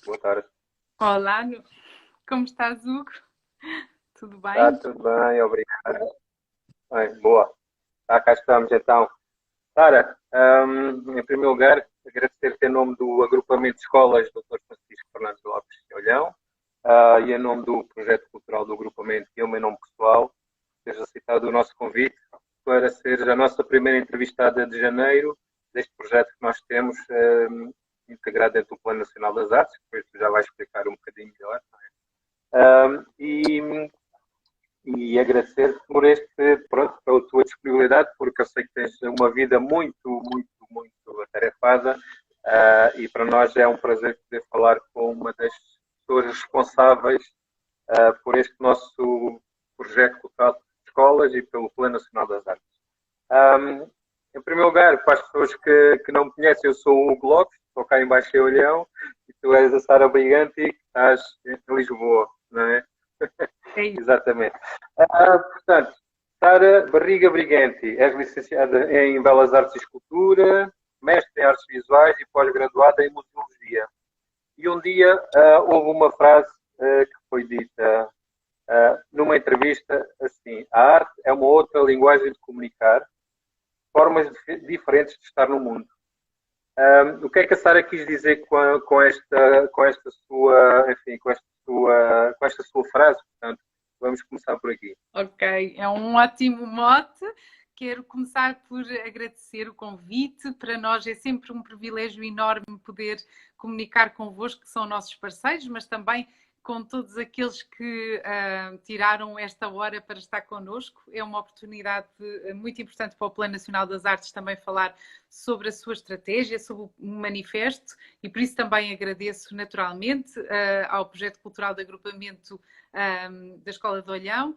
Boa tarde. Olá, como estás, Hugo? Tudo Está bem? tudo bem, obrigado. Bem, boa. Cá estamos então. Sara, em primeiro lugar, agradecer-te em nome do agrupamento de escolas Dr. Francisco Fernandes Lopes de Olhão, e em nome do projeto cultural do agrupamento e em meu nome pessoal, teres aceitado o nosso convite para seres a nossa primeira entrevistada de janeiro deste projeto que nós temos, integrado dentro do Plano Nacional das Artes, que depois tu já vais explicar um bocadinho melhor. E agradecer por pronto, pela tua disponibilidade, porque eu sei que tens uma vida muito atarefada, e para nós é um prazer poder falar com uma das pessoas responsáveis por este nosso projeto cultural de escolas e pelo Plano Nacional das Artes. Em primeiro lugar, para as pessoas que não me conhecem, eu sou o Hugo Lopes, estou cá em Baixo em Olhão, e tu és a Sara Briganti, que estás em Lisboa, não é? É isso. Exatamente. Portanto, Sara Barriga Briganti, és licenciada em Belas Artes e Escultura, mestre em Artes Visuais e pós-graduada em Museologia. E um dia houve uma frase que foi dita numa entrevista assim: a arte é uma outra linguagem de comunicar, formas diferentes de estar no mundo. O que é que a Sara quis dizer com esta sua, enfim, com esta sua frase? Portanto, vamos começar por aqui. Ok, é um ótimo mote. Quero começar por agradecer o convite. Para nós é sempre um privilégio enorme poder comunicar convosco, que são nossos parceiros, mas também com todos aqueles que tiraram esta hora para estar connosco. É uma oportunidade muito importante para o Plano Nacional das Artes também falar sobre a sua estratégia, sobre o manifesto, e por isso também agradeço naturalmente ao projeto cultural de agrupamento da Escola de Olhão,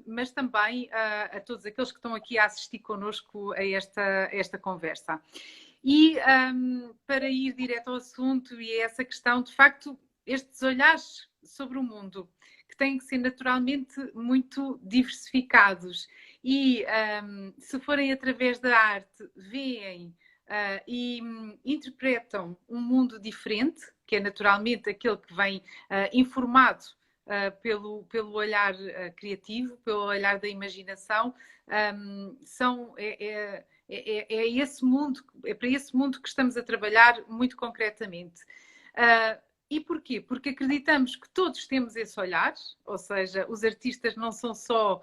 mas também a todos aqueles que estão aqui a assistir connosco a esta conversa. E para ir direto ao assunto e a essa questão, de facto, estes olhares sobre o mundo, que têm que ser naturalmente muito diversificados e, se forem através da arte, veem e interpretam um mundo diferente, que é naturalmente aquele que vem informado pelo olhar criativo, pelo olhar da imaginação, é esse mundo, é para esse mundo que estamos a trabalhar muito concretamente. E porquê? Porque acreditamos que todos temos esse olhar, ou seja, os artistas não são só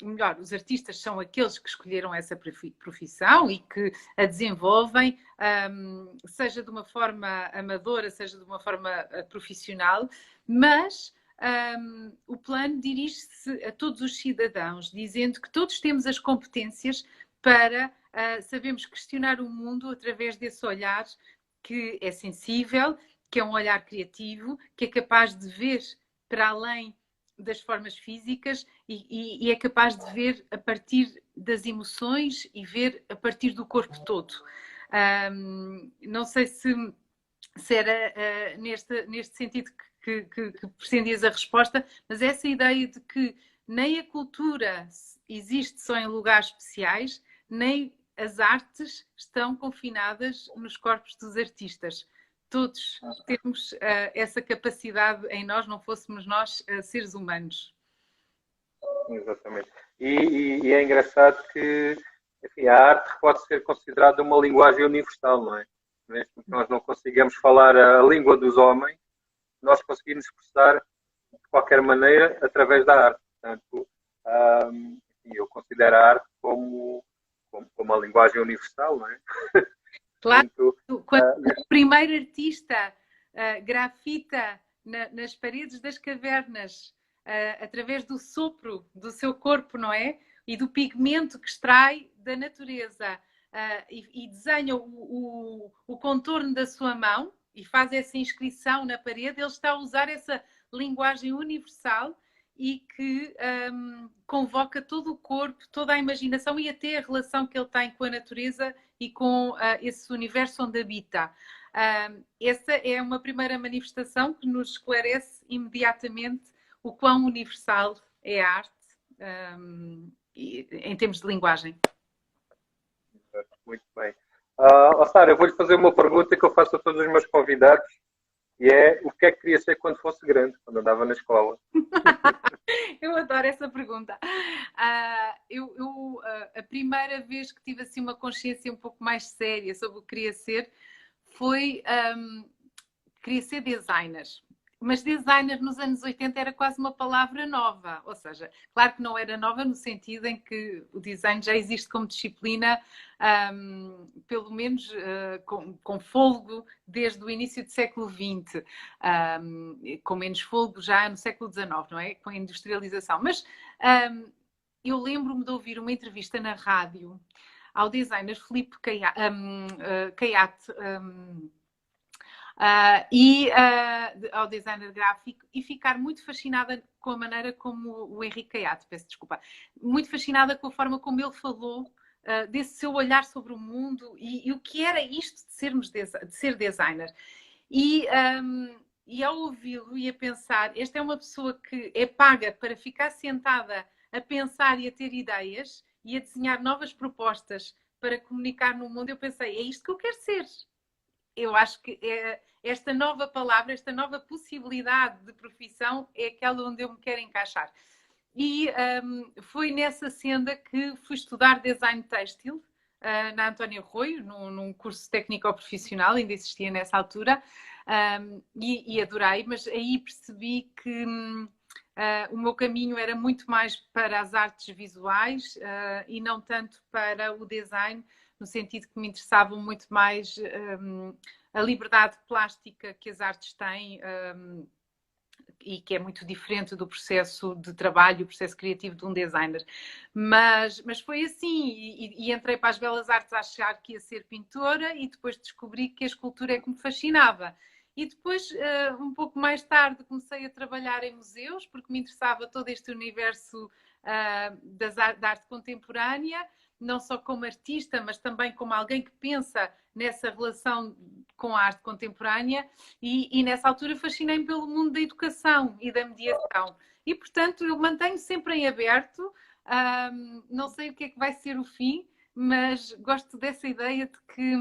melhor, os artistas são aqueles que escolheram essa profissão e que a desenvolvem, seja de uma forma amadora, seja de uma forma profissional, mas o plano dirige-se a todos os cidadãos, dizendo que todos temos as competências para sabermos questionar o mundo através desse olhar que é sensível, que é um olhar criativo, que é capaz de ver para além das formas físicas e é capaz de ver a partir das emoções e ver a partir do corpo todo. Não sei se era neste sentido que pretendias a resposta, mas essa ideia de que nem a cultura existe só em lugares especiais, nem as artes estão confinadas nos corpos dos artistas. Todos temos essa capacidade em nós, não fôssemos nós seres humanos. Exatamente. E é engraçado que, enfim, a arte pode ser considerada uma linguagem universal, não é? Mesmo que nós não consigamos falar a língua dos homens, nós conseguimos expressar de qualquer maneira através da arte. Portanto, eu considero a arte como uma linguagem universal, não é? Claro, Portanto, quando o primeiro artista grafita nas paredes das cavernas, através do sopro do seu corpo, não é? E do pigmento que extrai da natureza, e desenha o contorno da sua mão e faz essa inscrição na parede, ele está a usar essa linguagem universal e que convoca todo o corpo, toda a imaginação e até a relação que ele tem com a natureza e com esse universo onde habita. Essa é uma primeira manifestação que nos esclarece imediatamente o quão universal é a arte em termos de linguagem. muito bem. Sara, eu vou-lhe fazer uma pergunta que eu faço a todos os meus convidados, E é o que é que queria ser quando fosse grande, quando andava na escola. Eu adoro essa pergunta. A primeira vez que tive assim uma consciência um pouco mais séria sobre o que queria ser foi queria ser designer. Mas designer nos anos 80 era quase uma palavra nova, ou seja, claro que não era nova no sentido em que o design já existe como disciplina, pelo menos com fôlego desde o início do século XX, com menos fôlego já no século XIX, não é? Com a industrialização. Mas eu lembro-me de ouvir uma entrevista na rádio ao designer Filipe Caiate, ao designer gráfico e ficar muito fascinada com a maneira como o Henrique Caiate, peço desculpa, muito fascinada com a forma como ele falou desse seu olhar sobre o mundo e o que era isto de ser designer. E ao ouvi-lo e a pensar, esta é uma pessoa que é paga para ficar sentada a pensar e a ter ideias e a desenhar novas propostas para comunicar no mundo, eu pensei, é isto que eu quero ser. Eu acho que esta nova palavra, esta nova possibilidade de profissão é aquela onde eu me quero encaixar. E foi nessa senda que fui estudar design têxtil na António Arroio, num curso técnico-profissional, ainda existia nessa altura, e adorei, mas aí percebi que o meu caminho era muito mais para as artes visuais e não tanto para o design, no sentido que me interessavam muito mais a liberdade plástica que as artes têm e que é muito diferente do processo de trabalho, o processo criativo de um designer. Mas foi assim, e entrei para as Belas Artes a achar que ia ser pintora e depois descobri que a escultura é que me fascinava. E depois, um pouco mais tarde, comecei a trabalhar em museus, porque me interessava todo este universo da arte contemporânea, não só como artista, mas também como alguém que pensa nessa relação com a arte contemporânea e nessa altura fascinei-me pelo mundo da educação e da mediação. E, portanto, eu mantenho sempre em aberto, não sei o que é que vai ser o fim, mas gosto dessa ideia de que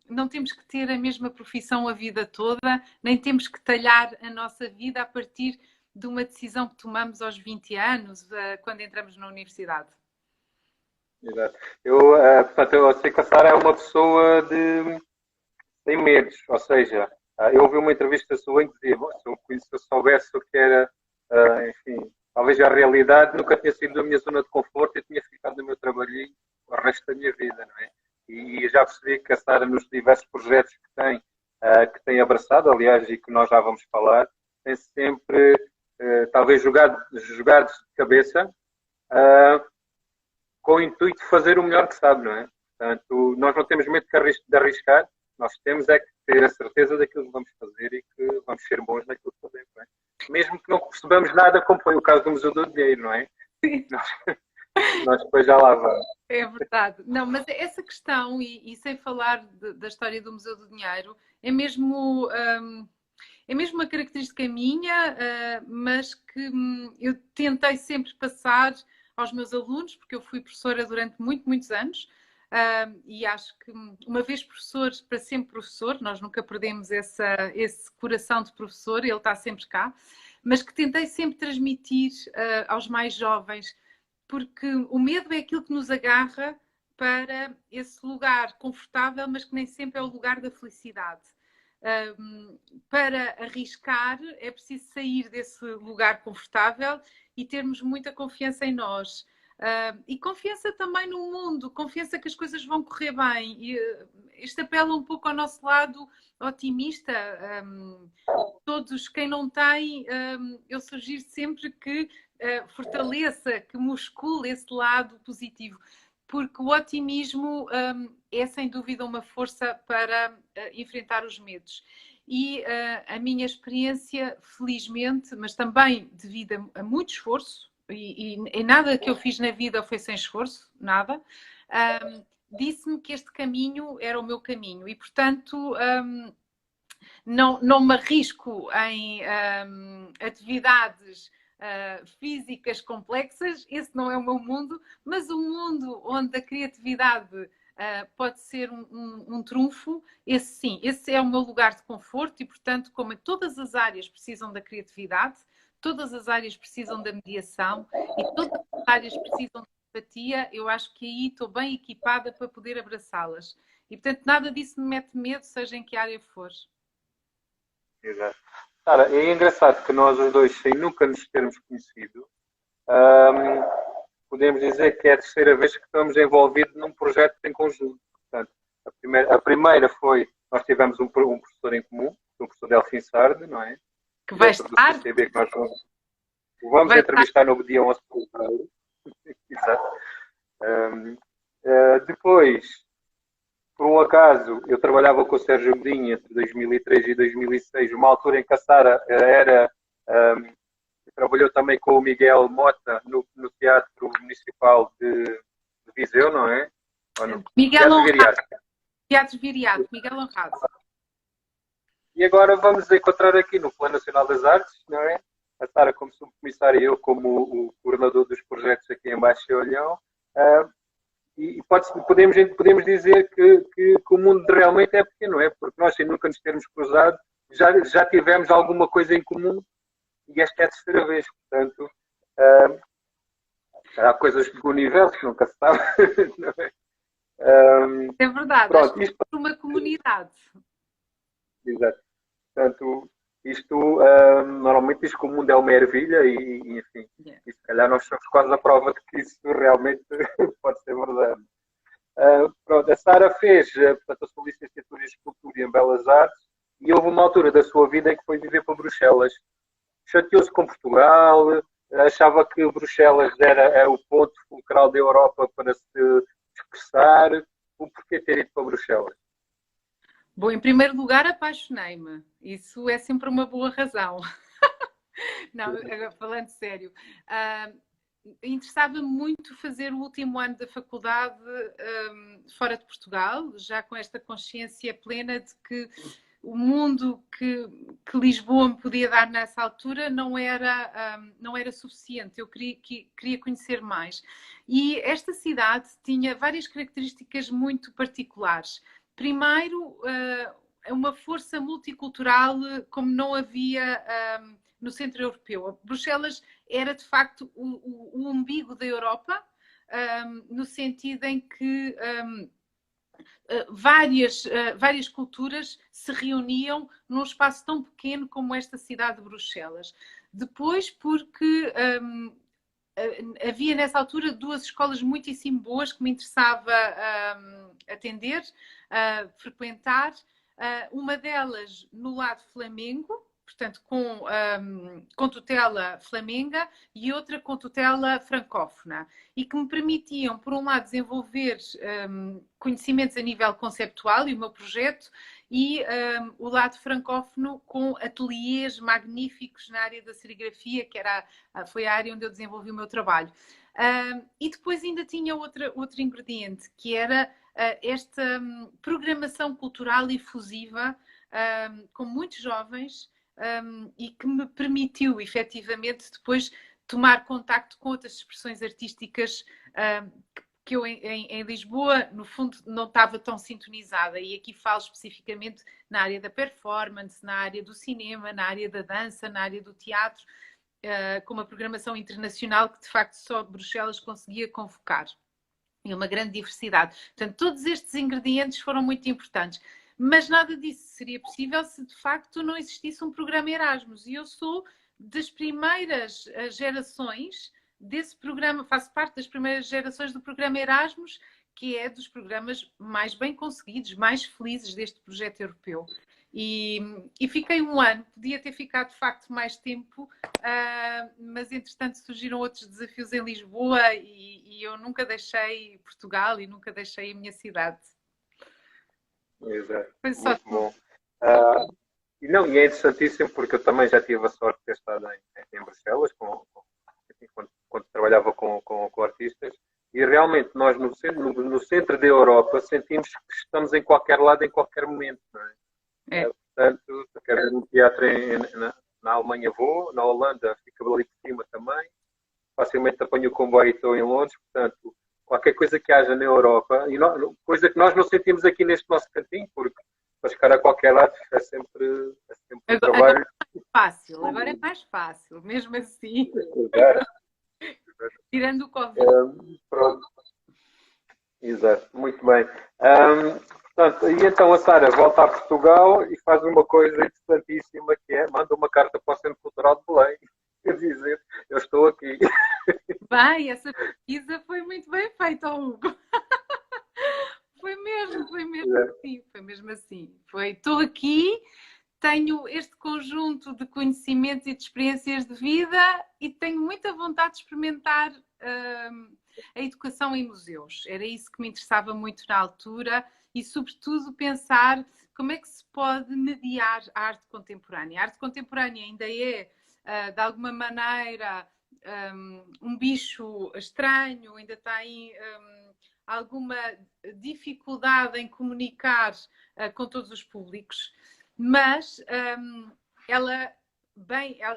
não temos que ter a mesma profissão a vida toda, nem temos que talhar a nossa vida a partir de uma decisão que tomamos aos 20 anos, quando entramos na universidade. Exato. Portanto, eu sei que a Sara é uma pessoa de sem medos, ou seja, eu ouvi uma entrevista sua em que dizia, se eu soubesse o que era, enfim, talvez a realidade, nunca tinha sido da minha zona de conforto e tinha ficado no meu trabalhinho o resto da minha vida, não é? E já percebi que a Sara, nos diversos projetos que tem abraçado, aliás, e que nós já vamos falar, tem sempre, talvez, jogado de cabeça, com o intuito de fazer o melhor que sabe, não é? Portanto, nós não temos medo de arriscar, nós temos é que ter a certeza daquilo que vamos fazer e que vamos ser bons naquilo que fazemos, não é? Mesmo que não percebamos nada, como foi o caso do Museu do Dinheiro, não é? Nós depois já lá vamos. É verdade. Não, mas essa questão, e sem falar da história do Museu do Dinheiro, é mesmo uma característica minha, mas que eu tentei sempre passar aos meus alunos, porque eu fui professora durante muitos anos, e acho que uma vez professor, para sempre professor, nós nunca perdemos esse coração de professor, ele está sempre cá, mas que tentei sempre transmitir aos mais jovens, porque o medo é aquilo que nos agarra para esse lugar confortável, mas que nem sempre é o lugar da felicidade. Para arriscar é preciso sair desse lugar confortável e termos muita confiança em nós. E confiança também no mundo, confiança que as coisas vão correr bem. E, isto apela um pouco ao nosso lado otimista. Todos, quem não tem, eu sugiro sempre que fortaleça, que muscule esse lado positivo. Porque o otimismo é sem dúvida uma força para enfrentar os medos. E a minha experiência, felizmente, mas também devido a muito esforço, e nada que eu fiz na vida foi sem esforço, nada, disse-me que este caminho era o meu caminho. E, portanto, não me arrisco em atividades físicas complexas, esse não é o meu mundo, mas o mundo onde a criatividade pode ser um trunfo. Esse sim, esse é o meu lugar de conforto e, portanto, como todas as áreas precisam da criatividade, todas as áreas precisam da mediação e todas as áreas precisam de empatia, eu acho que aí estou bem equipada para poder abraçá-las. E, portanto, nada disso me mete medo, seja em que área for. Exato. Sara, é engraçado que nós os dois, sem nunca nos termos conhecido, ahm, podemos dizer que é a terceira vez que estamos envolvidos num projeto em conjunto. Portanto, a primeira foi, nós tivemos um professor em comum, o professor Delfim Sarde, não é? Que vai Dentro do estar. CCB, que nós vamos entrevistar no dia 11 de fevereiro. Exato. Depois, por um acaso, eu trabalhava com o Sérgio Godinho entre 2003 e 2006, uma altura em que a Sara trabalhou também com o Miguel Mota no Teatro Municipal de Viseu, não é? Miguel Honrado. Teatro Viriato, Miguel Honrado. E agora vamos nos encontrar aqui no Plano Nacional das Artes, não é? A Sara como subcomissária e eu como o coordenador dos projetos aqui em Baixo Olhão. E podemos dizer que o mundo realmente é pequeno, não é? Porque nós, sem nunca nos termos cruzado, já tivemos alguma coisa em comum e esta é a terceira vez. Portanto, há coisas do universo que nunca se sabe. Não é? É verdade, pronto, isto é uma comunidade. Exato. Portanto, isto, normalmente diz que o mundo é uma ervilha e enfim, e se calhar nós somos quase a prova de que isso realmente pode ser verdade. Pronto, a Sara fez, portanto, a sua licenciatura em Escultura e em Belas Artes e houve uma altura da sua vida em que foi viver para Bruxelas. Chateou-se com Portugal, achava que Bruxelas era o ponto fulcral da Europa para se expressar. O porquê ter ido para Bruxelas? Bom, em primeiro lugar, apaixonei-me. Isso é sempre uma boa razão. Não, falando sério. Interessava-me muito fazer o último ano da faculdade fora de Portugal, já com esta consciência plena de que o mundo que Lisboa me podia dar nessa altura não era suficiente. Eu queria conhecer mais. E esta cidade tinha várias características muito particulares. Primeiro, uma força multicultural como não havia no centro europeu. Bruxelas era, de facto, o umbigo da Europa, no sentido em que várias culturas se reuniam num espaço tão pequeno como esta cidade de Bruxelas. Depois, porque havia nessa altura duas escolas muitíssimo boas que me interessava atender, frequentar. Uma delas no lado flamengo, portanto com tutela flamenga, e outra com tutela francófona, e que me permitiam, por um lado, desenvolver conhecimentos a nível conceptual e o meu projeto, e o lado francófono com ateliês magníficos na área da serigrafia, que foi a área onde eu desenvolvi o meu trabalho. E depois ainda tinha outro ingrediente, que era esta programação cultural efusiva com muitos jovens e que me permitiu, efetivamente, depois tomar contacto com outras expressões artísticas que eu em Lisboa, no fundo, não estava tão sintonizada. E aqui falo especificamente na área da performance, na área do cinema, na área da dança, na área do teatro, com uma programação internacional que, de facto, só Bruxelas conseguia convocar. E uma grande diversidade. Portanto, todos estes ingredientes foram muito importantes. Mas nada disso seria possível se, de facto, não existisse um programa Erasmus. E eu sou das primeiras gerações desse programa, faço parte das primeiras gerações do programa Erasmus, que é dos programas mais bem conseguidos, mais felizes deste projeto europeu. E fiquei um ano, podia ter ficado de facto mais tempo, mas entretanto surgiram outros desafios em Lisboa e eu nunca deixei Portugal e nunca deixei a minha cidade. Exato. Foi só muito bom. E é interessantíssimo porque eu também já tive a sorte de ter estado em Bruxelas quando trabalhava com artistas e realmente nós no centro da Europa sentimos que estamos em qualquer lado, em qualquer momento, não é? Portanto, se quero ver um teatro na Alemanha vou, na Holanda fica ali por cima também, facilmente apanho o comboio e estou em Londres, portanto qualquer coisa que haja na Europa, e coisa que nós não sentimos aqui neste nosso cantinho, porque para chegar a qualquer lado é sempre um trabalho. Agora é mais fácil, mesmo assim. Tirando o Covid. Pronto. Exato, muito bem. Portanto, e então a Sara volta a Portugal e faz uma coisa interessantíssima, que é manda uma carta para o Centro Cultural de Belém a dizer, eu estou aqui. Bem, essa pesquisa foi muito bem feita, Hugo. Foi mesmo assim, foi mesmo assim. Estou aqui, tenho este conjunto de conhecimentos e de experiências de vida e tenho muita vontade de experimentar a educação em museus. Era isso que me interessava muito na altura e, sobretudo, pensar como é que se pode mediar a arte contemporânea. A arte contemporânea ainda é, de alguma maneira, um bicho estranho, ainda tem alguma dificuldade em comunicar com todos os públicos, mas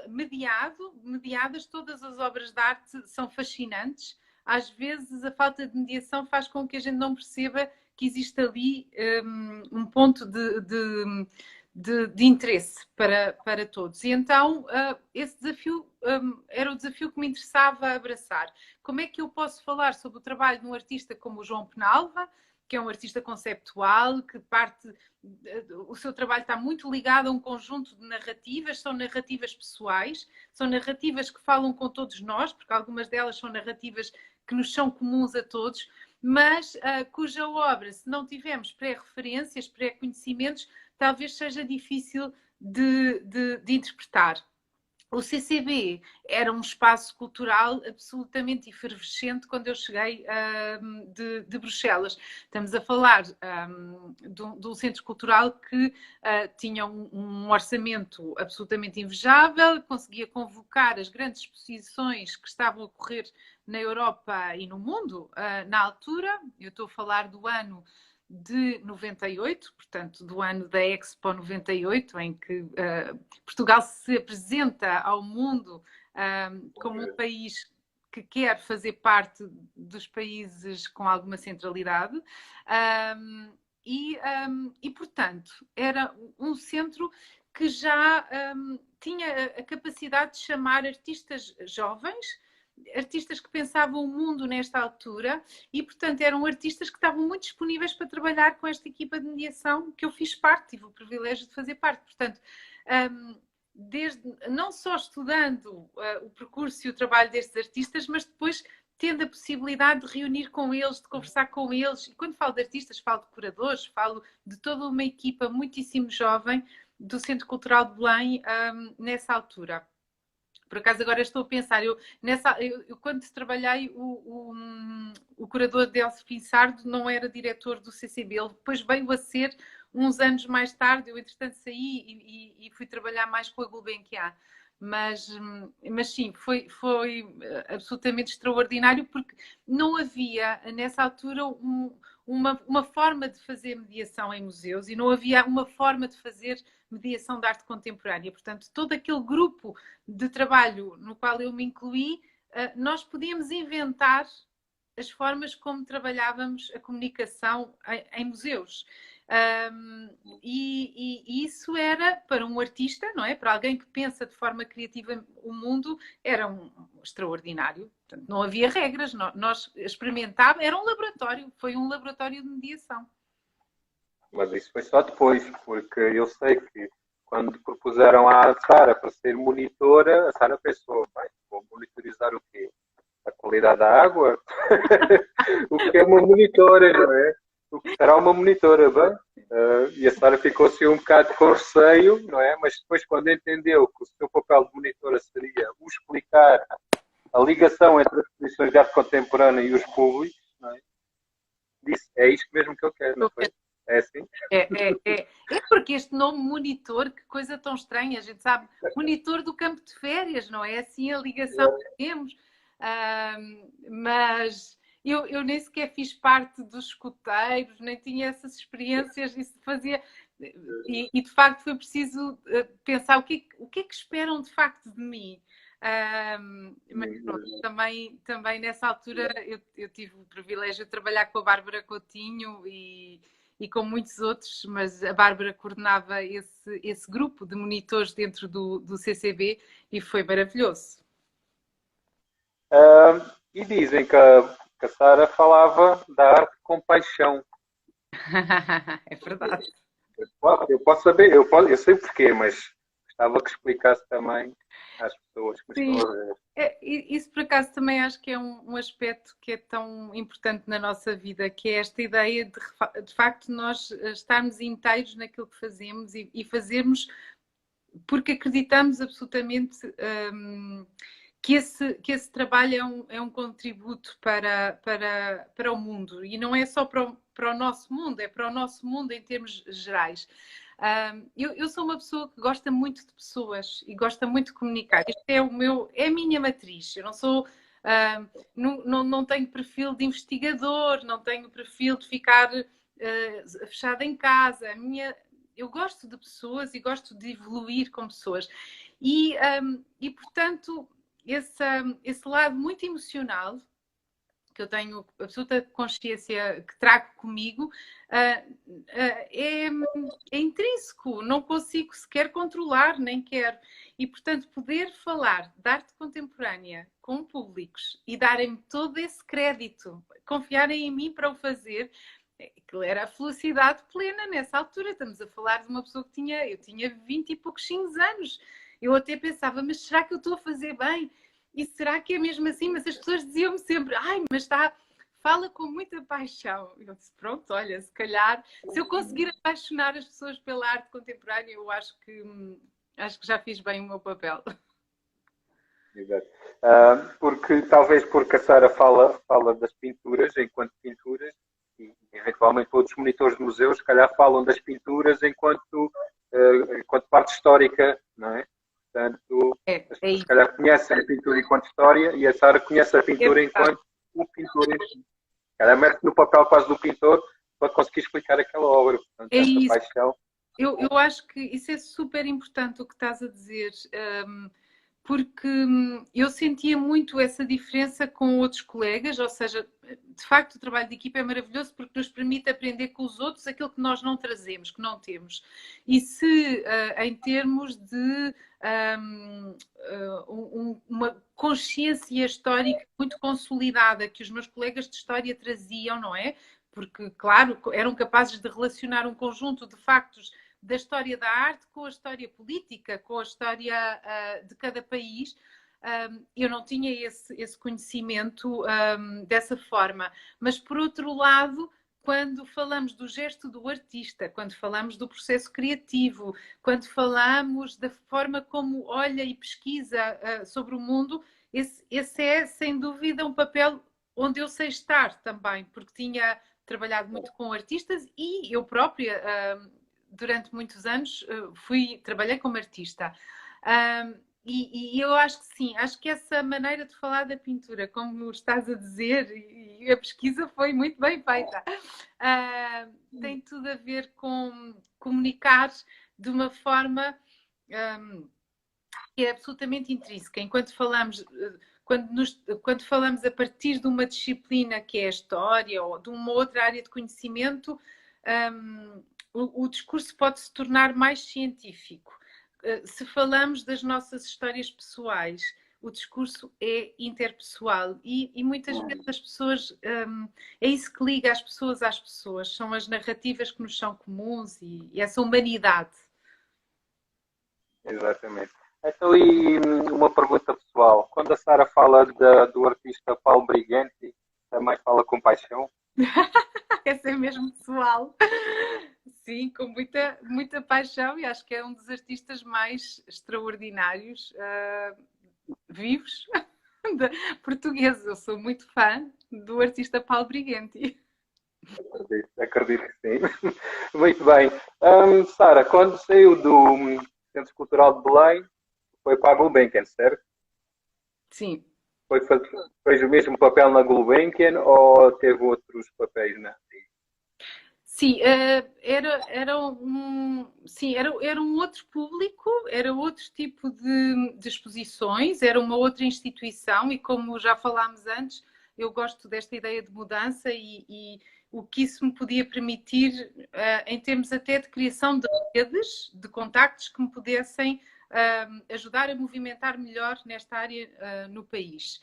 mediadas, todas as obras de arte são fascinantes. Às vezes a falta de mediação faz com que a gente não perceba que existe ali um ponto de interesse para todos. E então esse desafio era o desafio que me interessava abraçar. Como é que eu posso falar sobre o trabalho de um artista como o João Penalva, que é um artista conceptual, que o seu trabalho está muito ligado a um conjunto de narrativas, são narrativas pessoais, são narrativas que falam com todos nós, porque algumas delas são narrativas que nos são comuns a todos, mas cuja obra, se não tivermos pré-referências, pré-conhecimentos, talvez seja difícil de interpretar. O CCB era um espaço cultural absolutamente efervescente quando eu cheguei de Bruxelas. Estamos a falar de um centro cultural que tinha um orçamento absolutamente invejável, conseguia convocar as grandes exposições que estavam a ocorrer na Europa e no mundo na altura. Eu estou a falar do ano de 98, portanto, do ano da Expo 98, em que Portugal se apresenta ao mundo como um país que quer fazer parte dos países com alguma centralidade. Portanto, era um centro que já tinha a capacidade de chamar artistas jovens, artistas que pensavam o mundo nesta altura e, portanto, eram artistas que estavam muito disponíveis para trabalhar com esta equipa de mediação que eu fiz parte, tive o privilégio de fazer parte. Portanto, não só estudando o percurso e o trabalho destes artistas, mas depois tendo a possibilidade de reunir com eles, de conversar com eles. E quando falo de artistas, falo de curadores, falo de toda uma equipa muitíssimo jovem do Centro Cultural de Belém nessa altura. Por acaso agora estou a pensar, eu quando trabalhei, o curador Delcio Pinsardo não era diretor do CCB, ele depois veio a ser uns anos mais tarde, eu entretanto saí e fui trabalhar mais com a Gulbenkian. Mas sim, foi absolutamente extraordinário porque não havia nessa altura uma forma de fazer mediação em museus e não havia uma forma de fazer mediação da arte contemporânea. Portanto, todo aquele grupo de trabalho no qual eu me incluí, nós podíamos inventar as formas como trabalhávamos a comunicação em museus. E isso era, para um artista, não é? Para alguém que pensa de forma criativa o mundo, era extraordinário. Portanto, não havia regras, nós experimentávamos, era um laboratório, foi um laboratório de mediação. Mas isso foi só depois, porque eu sei que quando propuseram à Sara para ser monitora, a Sara pensou, vou monitorizar o quê? A qualidade da água? O que é uma monitora, não é? O que será uma monitora, bem? E a Sara ficou assim um bocado com receio, não é? Mas depois quando entendeu que o seu papel de monitora seria o explicar a ligação entre as exposições de arte contemporânea e os públicos, não é? Disse, é isto mesmo que eu quero, não foi? É assim? É porque este nome monitor, que coisa tão estranha, a gente sabe, monitor do campo de férias, não é assim a ligação que temos, mas eu nem sequer fiz parte dos escuteiros, nem tinha essas experiências, isso fazia, e de facto foi preciso pensar o que é que esperam de facto de mim. Mas pronto, também nessa altura eu tive o privilégio de trabalhar com a Bárbara Coutinho e com muitos outros, mas a Bárbara coordenava esse grupo de monitores dentro do CCB e foi maravilhoso. E dizem que a Sara falava da arte com paixão. É verdade. Eu posso saber, eu sei porquê, mas gostava que explicasse também às pessoas que me estão a ver. Isso por acaso também acho que é um aspecto que é tão importante na nossa vida, que é esta ideia de facto nós estarmos inteiros naquilo que fazemos e fazermos porque acreditamos absolutamente que esse trabalho é um contributo para o mundo e não é só para o nosso mundo, é para o nosso mundo em termos gerais. Eu sou uma pessoa que gosta muito de pessoas e gosta muito de comunicar. Isto é a minha matriz. Eu não sou, não tenho perfil de investigador, não tenho perfil de ficar fechada em casa. Eu gosto de pessoas e gosto de evoluir com pessoas. E portanto, esse lado muito emocional que eu tenho absoluta consciência que trago comigo, é intrínseco, não consigo sequer controlar, nem quero. E, portanto, poder falar de arte contemporânea com públicos e darem-me todo esse crédito, confiarem em mim para o fazer, aquilo era a felicidade plena nessa altura. Estamos a falar de uma pessoa que eu tinha 20 e poucos anos. Eu até pensava, mas será que eu estou a fazer bem? E será que é mesmo assim? Mas as pessoas diziam-me sempre, mas fala com muita paixão. Eu disse, pronto, olha, se calhar, se eu conseguir apaixonar as pessoas pela arte contemporânea, eu acho que já fiz bem o meu papel. Exato. Porque a Sara fala das pinturas enquanto pinturas e eventualmente outros monitores de museus, se calhar falam das pinturas enquanto parte histórica, não é? Portanto, as pessoas se calhar conhecem a pintura enquanto história e a Sara conhece a pintura enquanto o pintor em si. Se calhar mete no papel quase do pintor para conseguir explicar aquela obra. Portanto, essa paixão. Eu acho que isso é super importante o que estás a dizer, porque eu sentia muito essa diferença com outros colegas, ou seja, de facto o trabalho de equipa é maravilhoso porque nos permite aprender com os outros aquilo que nós não trazemos, que não temos. E se em termos de uma consciência histórica muito consolidada que os meus colegas de história traziam, não é? Porque, claro, eram capazes de relacionar um conjunto de factos da história da arte com a história política, com a história de cada país. Eu não tinha esse conhecimento dessa forma. Mas, por outro lado, quando falamos do gesto do artista, quando falamos do processo criativo, quando falamos da forma como olha e pesquisa sobre o mundo, esse é, sem dúvida, um papel onde eu sei estar também, porque tinha trabalhado muito com artistas e eu própria, durante muitos anos, trabalhei como artista. E eu acho que sim, acho que essa maneira de falar da pintura, como estás a dizer, e a pesquisa foi muito bem feita, tem tudo a ver com comunicar de uma forma que é absolutamente intrínseca. Enquanto falamos, quando falamos a partir de uma disciplina que é a história ou de uma outra área de conhecimento, o discurso pode se tornar mais científico. Se falamos das nossas histórias pessoais, o discurso é interpessoal e muitas vezes as pessoas, é isso que liga as pessoas às pessoas, são as narrativas que nos são comuns e essa humanidade. Exatamente. Então, e uma pergunta pessoal. Quando a Sara fala do artista Paulo Briganti, também fala com paixão? Essa é mesmo pessoal. Sim, com muita, muita paixão e acho que é um dos artistas mais extraordinários vivos portugueses. Eu sou muito fã do artista Paulo Briganti. Acredito que sim. Muito bem. Sara, quando saiu do Centro Cultural de Belém, foi para a Gulbenkian, certo? Sim. Fez o mesmo papel na Gulbenkian ou teve outros papéis na? Sim, era um outro público, era outro tipo de exposições, era uma outra instituição e como já falámos antes, eu gosto desta ideia de mudança e o que isso me podia permitir em termos até de criação de redes, de contactos que me pudessem ajudar a movimentar melhor nesta área no país.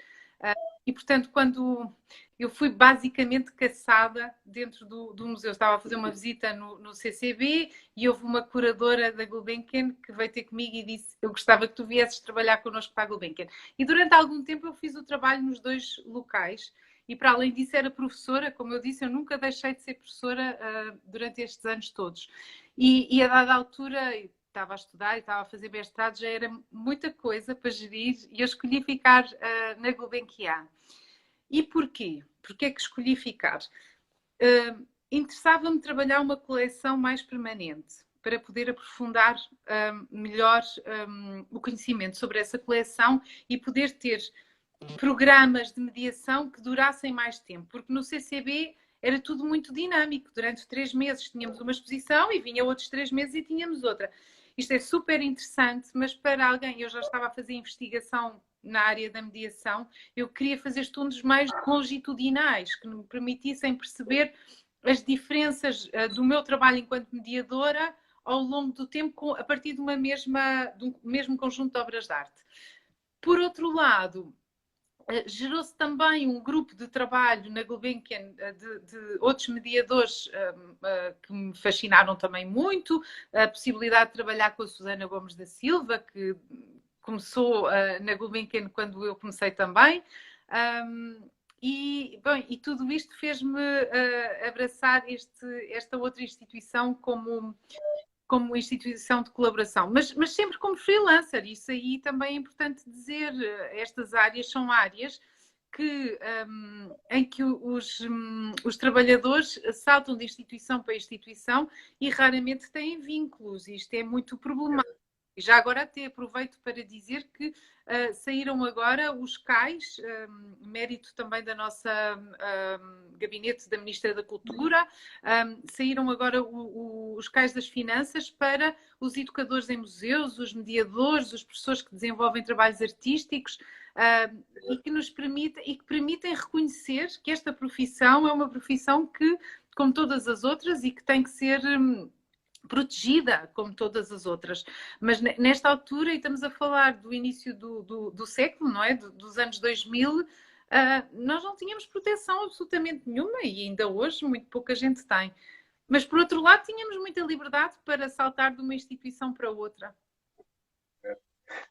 E, portanto, quando eu fui basicamente caçada dentro do museu, estava a fazer uma visita no CCB e houve uma curadora da Gulbenkian que veio ter comigo e disse: eu gostava que tu viesses trabalhar connosco para a Gulbenkian. E durante algum tempo eu fiz o trabalho nos dois locais. E para além disso era professora, como eu disse, eu nunca deixei de ser professora durante estes anos todos. E a dada altura estava a estudar e estava a fazer mestrado, já era muita coisa para gerir e eu escolhi ficar na Gulbenkian. E porquê? Porquê é que escolhi ficar? Interessava-me trabalhar uma coleção mais permanente para poder aprofundar melhor o conhecimento sobre essa coleção e poder ter programas de mediação que durassem mais tempo, porque no CCB era tudo muito dinâmico. Durante 3 meses tínhamos uma exposição e vinha outros 3 meses e tínhamos outra. Isto é super interessante, mas para alguém, eu já estava a fazer investigação na área da mediação, eu queria fazer estudos mais longitudinais, que me permitissem perceber as diferenças do meu trabalho enquanto mediadora ao longo do tempo, a partir de um mesmo conjunto de obras de arte. Por outro lado, gerou-se também um grupo de trabalho na Gulbenkian de outros mediadores que me fascinaram também muito. A possibilidade de trabalhar com a Susana Gomes da Silva, que começou na Gulbenkian quando eu comecei também. E tudo isto fez-me abraçar esta outra instituição como instituição de colaboração, mas sempre como freelancer. Isso aí também é importante dizer. Estas áreas são áreas em que os trabalhadores saltam de instituição para instituição e raramente têm vínculos. Isto é muito problemático. E já agora até aproveito para dizer que saíram agora os CAIs, mérito também da nossa gabinete da Ministra da Cultura, saíram agora os CAIs das finanças para os educadores em museus, os mediadores, os professores que desenvolvem trabalhos artísticos e que permitem reconhecer que esta profissão é uma profissão que, como todas as outras, e que tem que ser protegida como todas as outras. Mas nesta altura, e estamos a falar do início do século, não é? Dos anos 2000, nós não tínhamos proteção absolutamente nenhuma e ainda hoje muito pouca gente tem. Mas, por outro lado, tínhamos muita liberdade para saltar de uma instituição para outra.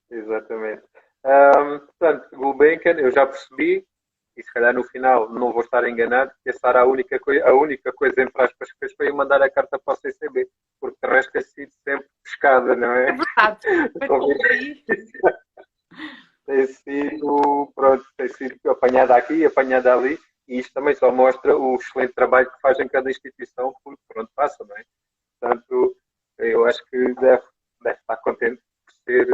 Exatamente. Portanto, Gulbenkian, eu já percebi, e se calhar no final não vou estar enganado, que essa era a única coisa, entre aspas, que fez foi eu mandar a carta para o CCB, porque de resto tem sido sempre pescada, não é? É verdade. Tem sido apanhada aqui, apanhada ali, e isto também só mostra o excelente trabalho que faz em cada instituição por onde passa, não é? Portanto, eu acho que deve estar contente por ser,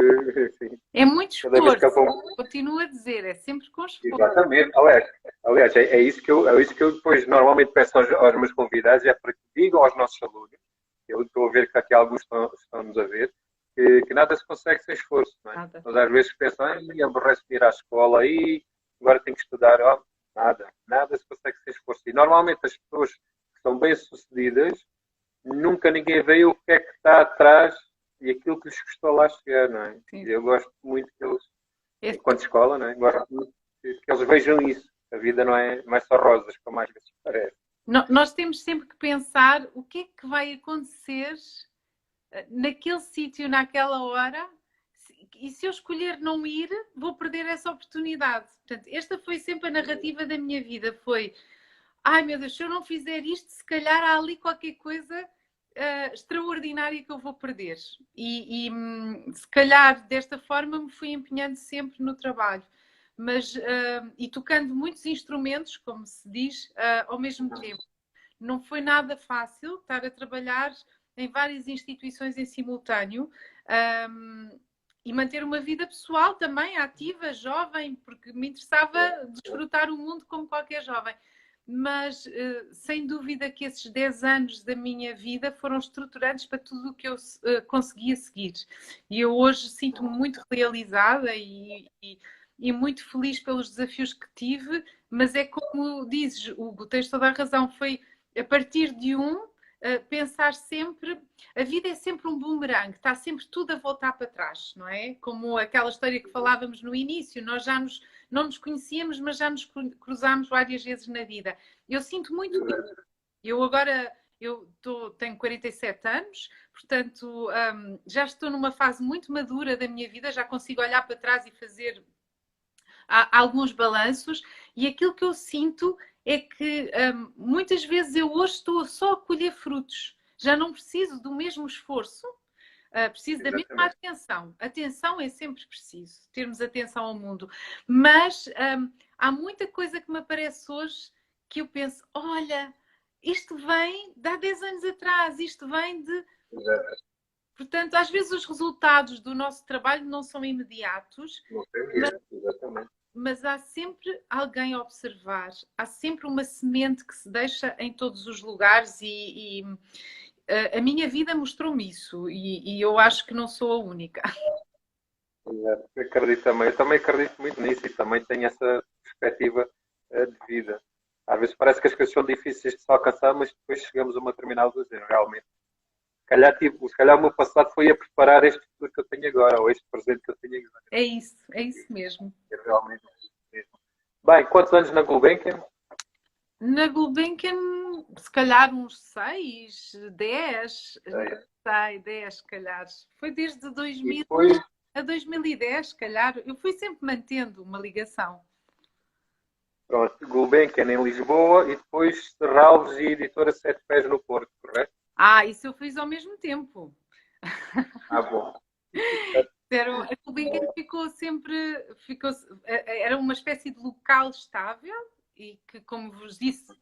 enfim, é muito esforço, continuo a dizer, é sempre com esforço. Exatamente, aliás é isso que eu depois normalmente peço aos meus convidados, é para que digam aos nossos alunos, eu estou a ver que aqui alguns estão-nos a ver, que nada se consegue sem esforço, não é? Nada. Nós às vezes pensamos, aborrece de ir à escola aí, agora tenho que estudar, nada se consegue sem esforço. E normalmente as pessoas que são bem-sucedidas, nunca ninguém vê o que é que está atrás e aquilo que lhes custou lá chegar, não é? Sim. Eu gosto muito que eles, enquanto escola, não é? Gosto muito que eles vejam isso. A vida não é só rosas, como às vezes parece. Nós temos sempre que pensar o que é que vai acontecer naquele sítio, naquela hora, e se eu escolher não ir, vou perder essa oportunidade. Portanto, esta foi sempre a narrativa da minha vida, foi, ai meu Deus, se eu não fizer isto, se calhar há ali qualquer coisa extraordinária que eu vou perder. E se calhar desta forma me fui empenhando sempre no trabalho. Mas, e tocando muitos instrumentos, como se diz, ao mesmo tempo. Não foi nada fácil estar a trabalhar em várias instituições em simultâneo e manter uma vida pessoal também ativa, jovem, porque me interessava desfrutar o mundo como qualquer jovem. mas sem dúvida que esses 10 anos da minha vida foram estruturantes para tudo o que eu conseguia seguir. E eu hoje sinto-me muito realizada e muito feliz pelos desafios que tive, mas é como dizes, Hugo, tens toda a razão, foi a partir de pensar sempre, a vida é sempre um boomerang, está sempre tudo a voltar para trás, não é? Como aquela história que falávamos no início, nós já não nos conhecíamos, mas já nos cruzámos várias vezes na vida. Eu sinto muito isso. Eu agora tenho 47 anos, portanto já estou numa fase muito madura da minha vida, já consigo olhar para trás e fazer alguns balanços, e aquilo que eu sinto é que muitas vezes eu hoje estou só a colher frutos, já não preciso do mesmo esforço, preciso da mesma atenção. Atenção é sempre preciso, termos atenção ao mundo, mas há muita coisa que me aparece hoje que eu penso, olha, isto vem de há 10 anos atrás, isto vem de... Portanto, às vezes os resultados do nosso trabalho não são imediatos, mas há sempre alguém a observar, há sempre uma semente que se deixa em todos os lugares e a minha vida mostrou-me isso e eu acho que não sou a única. Eu acredito também. Eu também acredito muito nisso e também tenho essa perspectiva de vida. Às vezes parece que as coisas são difíceis de se alcançar, mas depois chegamos a uma determinada coisa. Realmente, se calhar o meu passado foi a preparar este futuro que eu tenho agora, ou este presente que eu tenho agora. É isso mesmo. É realmente isso mesmo. Bem, quantos anos na Gulbenkian? Na Gulbenkian, se calhar uns 6, 10, sei, 10, se calhar. Foi desde 2000 a 2010, se calhar. Eu fui sempre mantendo uma ligação. Pronto, Gulbenkian em Lisboa e depois Serralves e Editora Sete Pés no Porto, correto? Isso eu fiz ao mesmo tempo. Bom. A Gulbenkian era uma espécie de local estável e que, como vos disse,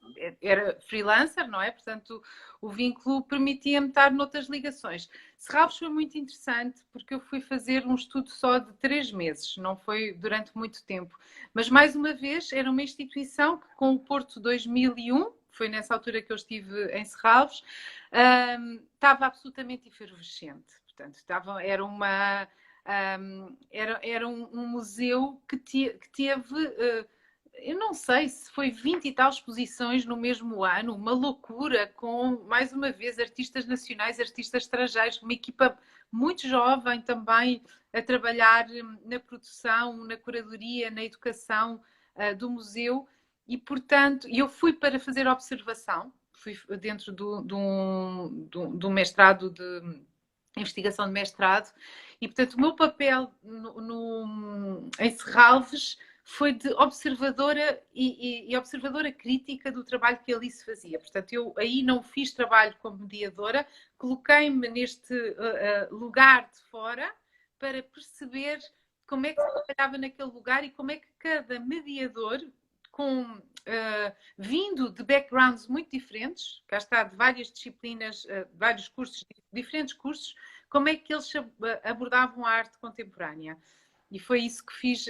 era freelancer, não é? Portanto, o vínculo permitia-me estar noutras ligações. Serralves foi muito interessante porque eu fui fazer um estudo só de 3 meses, não foi durante muito tempo. Mas, mais uma vez, era uma instituição que, com o Porto 2001, foi nessa altura que eu estive em Serralves, estava absolutamente efervescente. Portanto, era um museu que teve, eu não sei se foi 20 e tal exposições no mesmo ano, uma loucura, com, mais uma vez, artistas nacionais, artistas estrangeiros, uma equipa muito jovem também a trabalhar na produção, na curadoria, na educação do museu. E, portanto, eu fui para fazer observação, fui dentro do mestrado de investigação de mestrado, e, portanto, o meu papel em Serralves foi de observadora e observadora crítica do trabalho que ali se fazia. Portanto, eu aí não fiz trabalho como mediadora, coloquei-me neste lugar de fora para perceber como é que se trabalhava naquele lugar e como é que cada mediador, vindo de backgrounds muito diferentes, cá está, de várias disciplinas, vários cursos, diferentes cursos, como é que eles abordavam a arte contemporânea. E foi isso que fiz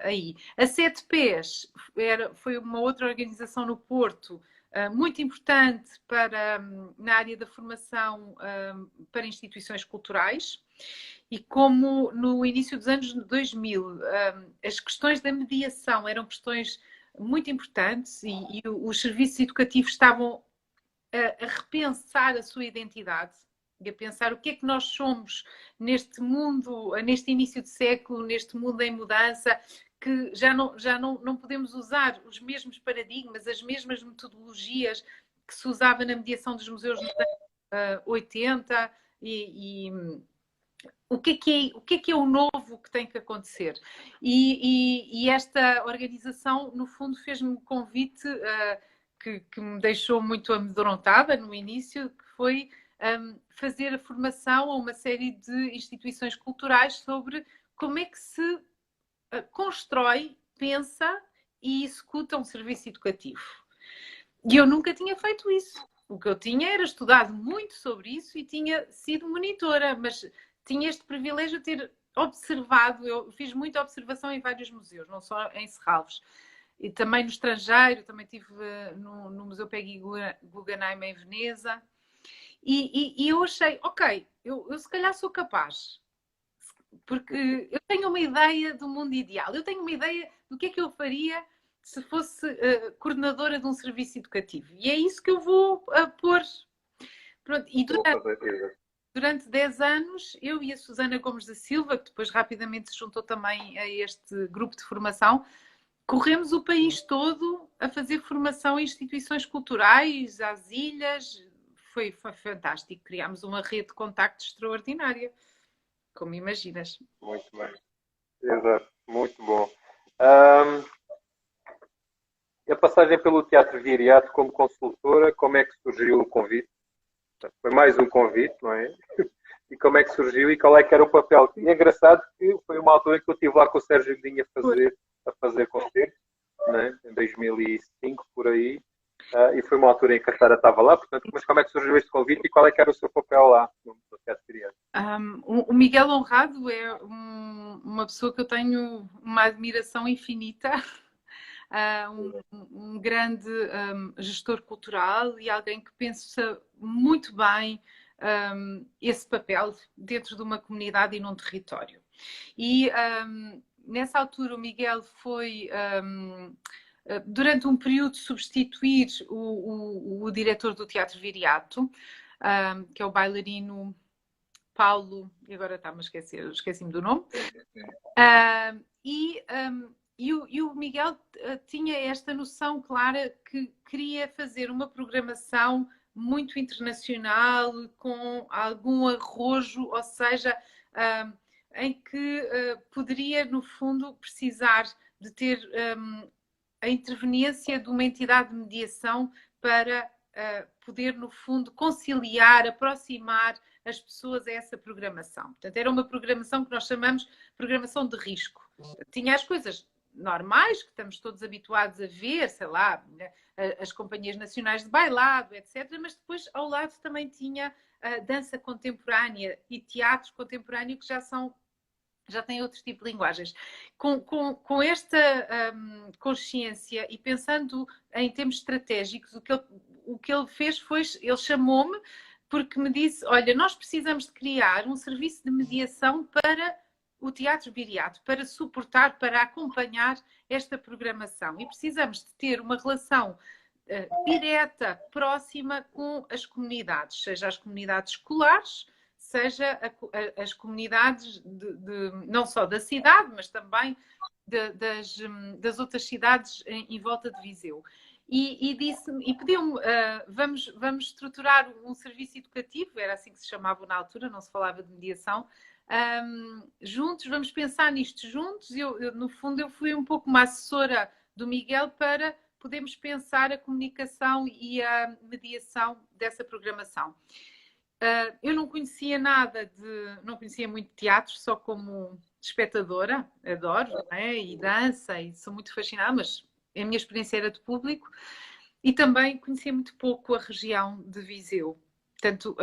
aí. A Sete Pés foi uma outra organização no Porto, muito importante na área da formação para instituições culturais. E como no início dos anos 2000 as questões da mediação eram questões muito importantes e os serviços educativos estavam a repensar a sua identidade e a pensar o que é que nós somos neste mundo, neste início de século, neste mundo em mudança, que já não podemos usar os mesmos paradigmas, as mesmas metodologias que se usava na mediação dos museus nos anos 80 o que é o novo que tem que acontecer? E esta organização, no fundo, fez-me um convite que me deixou muito amedrontada no início, que foi fazer a formação a uma série de instituições culturais sobre como é que se constrói, pensa e executa um serviço educativo. E eu nunca tinha feito isso. O que eu tinha era estudado muito sobre isso e tinha sido monitora, mas tinha este privilégio de ter observado, eu fiz muita observação em vários museus, não só em Serralves. e também no estrangeiro, também estive no Museu Peggy Guggenheim em Veneza. E eu achei, ok, eu se calhar sou capaz, porque eu tenho uma ideia do mundo ideal, eu tenho uma ideia do que é que eu faria se fosse coordenadora de um serviço educativo. E é isso que eu vou pôr. Pronto, e durante 10 anos, eu e a Susana Gomes da Silva, que depois rapidamente se juntou também a este grupo de formação, corremos o país todo a fazer formação em instituições culturais, às ilhas. Foi fantástico. Criámos uma rede de contactos extraordinária, como imaginas. Muito bem. Exato. Muito bom. A passagem pelo Teatro Viriato como consultora, como é que surgiu o convite? Foi mais um convite, não é? E como é que surgiu e qual é que era o papel? E é engraçado que foi uma altura que eu estive lá com o Sérgio Godinho a fazer concertos, né? Em 2005, por aí. E foi uma altura em que a Sara estava lá, portanto, mas como é que surgiu este convite e qual é que era o seu papel lá no Teatro Viriato? O Miguel Honrado é uma pessoa que eu tenho uma admiração infinita. Um grande gestor cultural e alguém que pensa muito bem esse papel dentro de uma comunidade e num território. E nessa altura o Miguel foi, durante um período, substituir o diretor do Teatro Viriato, que é o bailarino Paulo, e agora está-me a esquecer, esqueci-me do nome. E o Miguel tinha esta noção clara que queria fazer uma programação muito internacional, com algum arrojo, ou seja, em que poderia, no fundo, precisar de ter a interveniência de uma entidade de mediação para poder, no fundo, conciliar, aproximar as pessoas a essa programação. Portanto, era uma programação que nós chamamos de programação de risco. Tinha as coisas normais, que estamos todos habituados a ver, sei lá, as companhias nacionais de bailado, etc. Mas depois, ao lado, também tinha a dança contemporânea e teatro contemporâneo, que já têm outro tipo de linguagens. Com esta consciência e pensando em termos estratégicos, o que ele fez foi, ele chamou-me porque me disse, olha, nós precisamos de criar um serviço de mediação para o Teatro Viriato, para suportar, para acompanhar esta programação. E precisamos de ter uma relação direta, próxima com as comunidades, seja as comunidades escolares, seja as comunidades não só da cidade, mas também das outras cidades em volta de Viseu. E pediu-me, vamos estruturar um serviço educativo, era assim que se chamava na altura, não se falava de mediação, juntos, vamos pensar nisto juntos. No fundo, eu fui um pouco uma assessora do Miguel para podermos pensar a comunicação e a mediação dessa programação. Eu não conhecia não conhecia muito teatro, só como espectadora, adoro, não é? E dança, e sou muito fascinada, mas a minha experiência era de público, e também conhecia muito pouco a região de Viseu. Portanto,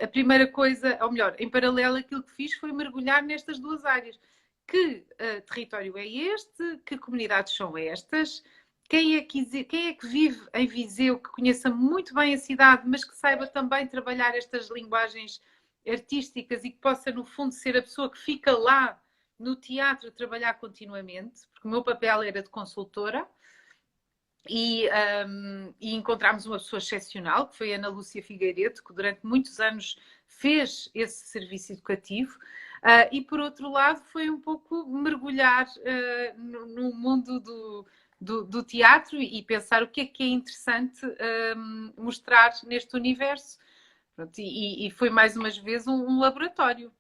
a primeira coisa, ou melhor, em paralelo, aquilo que fiz foi mergulhar nestas duas áreas. Que território é este? Que comunidades são estas? Quem é que vive em Viseu, que conheça muito bem a cidade, mas que saiba também trabalhar estas linguagens artísticas e que possa, no fundo, ser a pessoa que fica lá no teatro a trabalhar continuamente, porque o meu papel era de consultora. E encontramos uma pessoa excepcional, que foi a Ana Lúcia Figueiredo, que durante muitos anos fez esse serviço educativo. E, por outro lado, foi um pouco mergulhar no mundo do teatro e pensar o que é interessante mostrar neste universo. Pronto, e foi, mais uma vez, um laboratório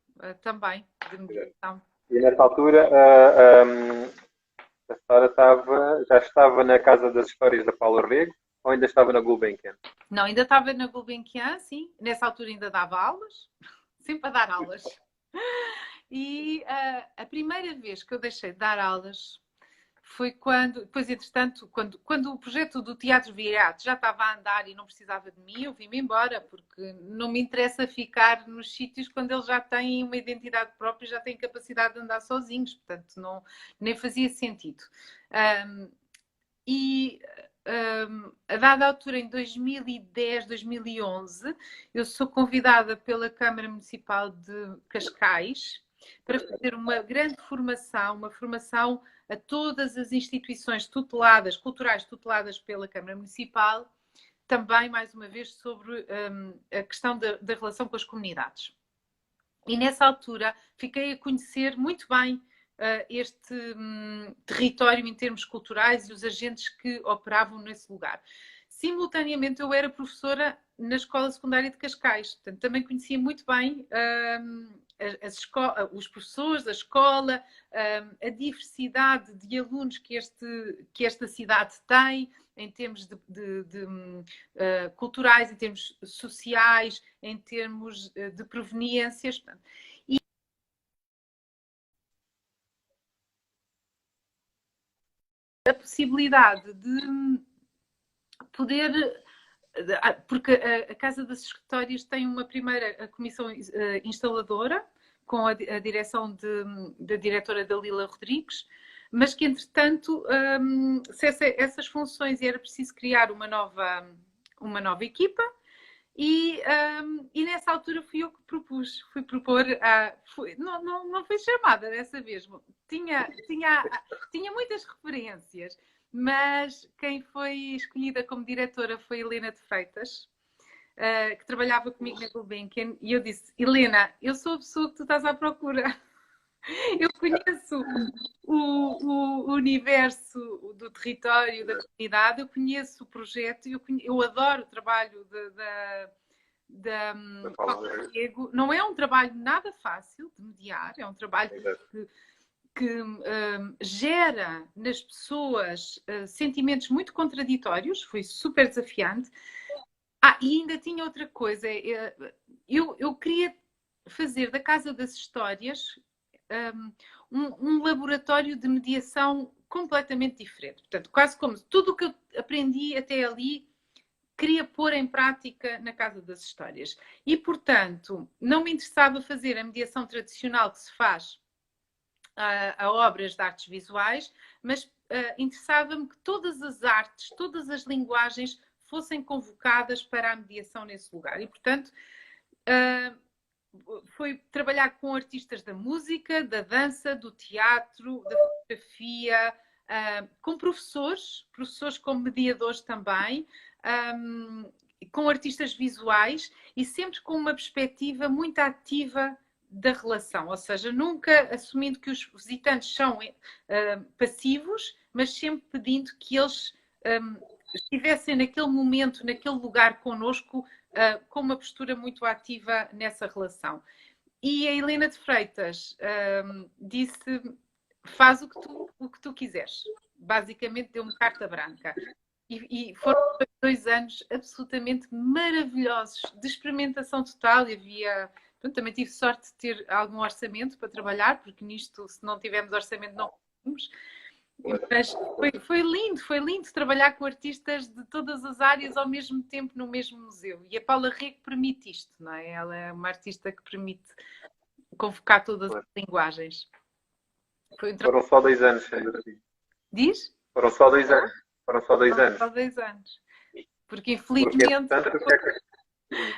também de meditação. E, nessa altura, a Sara já estava na Casa das Histórias da Paula Rego ou ainda estava na Gulbenkian? Não, ainda estava na Gulbenkian, sim. Nessa altura ainda dava aulas, sempre a dar aulas. E a primeira vez que eu deixei de dar aulas foi depois, entretanto, quando o projeto do Teatro Viriato já estava a andar e não precisava de mim, eu vim-me embora, porque não me interessa ficar nos sítios quando eles já têm uma identidade própria e já têm capacidade de andar sozinhos, portanto, nem fazia sentido. e a dada altura, em 2010, 2011, eu sou convidada pela Câmara Municipal de Cascais para fazer uma grande formação, uma formação a todas as instituições tuteladas, culturais tuteladas pela Câmara Municipal, também, mais uma vez, sobre a questão da relação com as comunidades. E nessa altura fiquei a conhecer muito bem este território em termos culturais e os agentes que operavam nesse lugar. Simultaneamente, eu era professora na Escola Secundária de Cascais, portanto, também conhecia muito bem os professores da escola, a diversidade de alunos que esta cidade tem, em termos culturais, em termos sociais, em termos de proveniências. E a possibilidade de poder... Porque a Casa das Histórias tem uma primeira comissão instaladora, com a direção da diretora Dalila Rodrigues, mas que, entretanto, se essas funções e era preciso criar uma nova equipa, e nessa altura fui eu que propus, fui propor, não foi chamada dessa vez, tinha muitas referências, mas quem foi escolhida como diretora foi Helena de Freitas, que trabalhava comigo na Gulbenkian, e eu disse: Helena, eu sou a pessoa que tu estás à procura. Eu conheço o universo do território, da comunidade, eu conheço o projeto, eu adoro o trabalho da Diego. Não é um trabalho nada fácil de mediar, é um trabalho que gera nas pessoas sentimentos muito contraditórios, foi super desafiante. E ainda tinha outra coisa, eu queria fazer da Casa das Histórias um laboratório de mediação completamente diferente. Portanto, quase como tudo o que eu aprendi até ali queria pôr em prática na Casa das Histórias. E, portanto, não me interessava fazer a mediação tradicional que se faz a obras de artes visuais, mas interessava-me que todas as artes, todas as linguagens fossem convocadas para a mediação nesse lugar. E, portanto, foi trabalhar com artistas da música, da dança, do teatro, da fotografia, com professores como mediadores também, com artistas visuais e sempre com uma perspectiva muito ativa da relação, ou seja, nunca assumindo que os visitantes são passivos, mas sempre pedindo que eles estivessem naquele momento, naquele lugar connosco, com uma postura muito ativa nessa relação. E a Helena de Freitas disse: faz o que tu quiseres. Basicamente deu-me carta branca. E foram 2 anos absolutamente maravilhosos, de experimentação total. Também tive sorte de ter algum orçamento para trabalhar, porque nisto, se não tivermos orçamento, não conseguimos. Mas foi lindo trabalhar com artistas de todas as áreas ao mesmo tempo no mesmo museu. E a Paula Rego permite isto, não é? Ela é uma artista que permite convocar todas as linguagens. Foram só 2 anos. Diz? Foram só 2 anos. Foram só 2 anos. Só 2 anos. Porque infelizmente...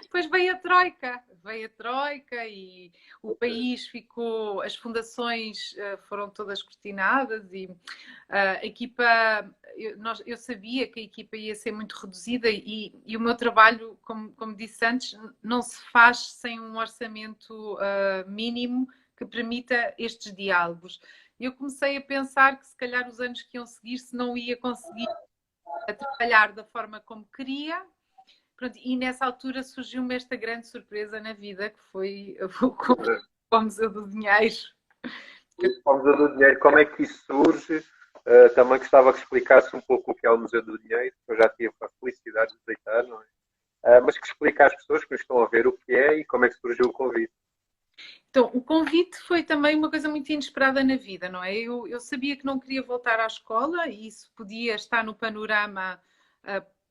Depois veio a Troika e o país ficou, as fundações foram todas cortinadas e a equipa, eu sabia que a equipa ia ser muito reduzida e o meu trabalho, como disse antes, não se faz sem um orçamento mínimo que permita estes diálogos. Eu comecei a pensar que se calhar os anos que iam seguir, se não ia conseguir trabalhar da forma como queria. Pronto, e nessa altura surgiu-me esta grande surpresa na vida, que foi o Museu do Dinheiro. O Museu do Dinheiro, como é que isso surge? Também gostava que explicasse um pouco o que é o Museu do Dinheiro, que eu já tive a felicidade de visitar, não é? Mas que explique às pessoas que nos estão a ver o que é e como é que surgiu o convite. Então, o convite foi também uma coisa muito inesperada na vida, não é? Eu sabia que não queria voltar à escola e isso podia estar no panorama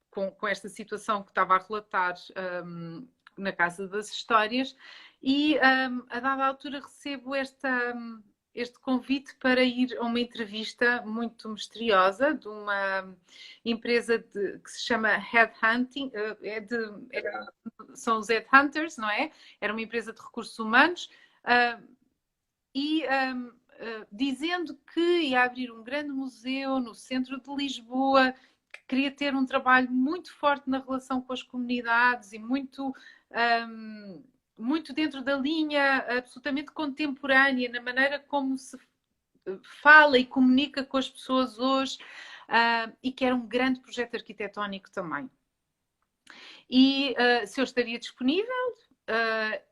com esta situação que estava a relatar na Casa das Histórias e a dada altura recebo este convite para ir a uma entrevista muito misteriosa de uma empresa que se chama Headhunting, são os Headhunters, não é? Era uma empresa de recursos humanos, e dizendo que ia abrir um grande museu no centro de Lisboa, que queria ter um trabalho muito forte na relação com as comunidades e muito dentro da linha absolutamente contemporânea, na maneira como se fala e comunica com as pessoas hoje, e que era um grande projeto arquitetónico também. E se eu estaria disponível,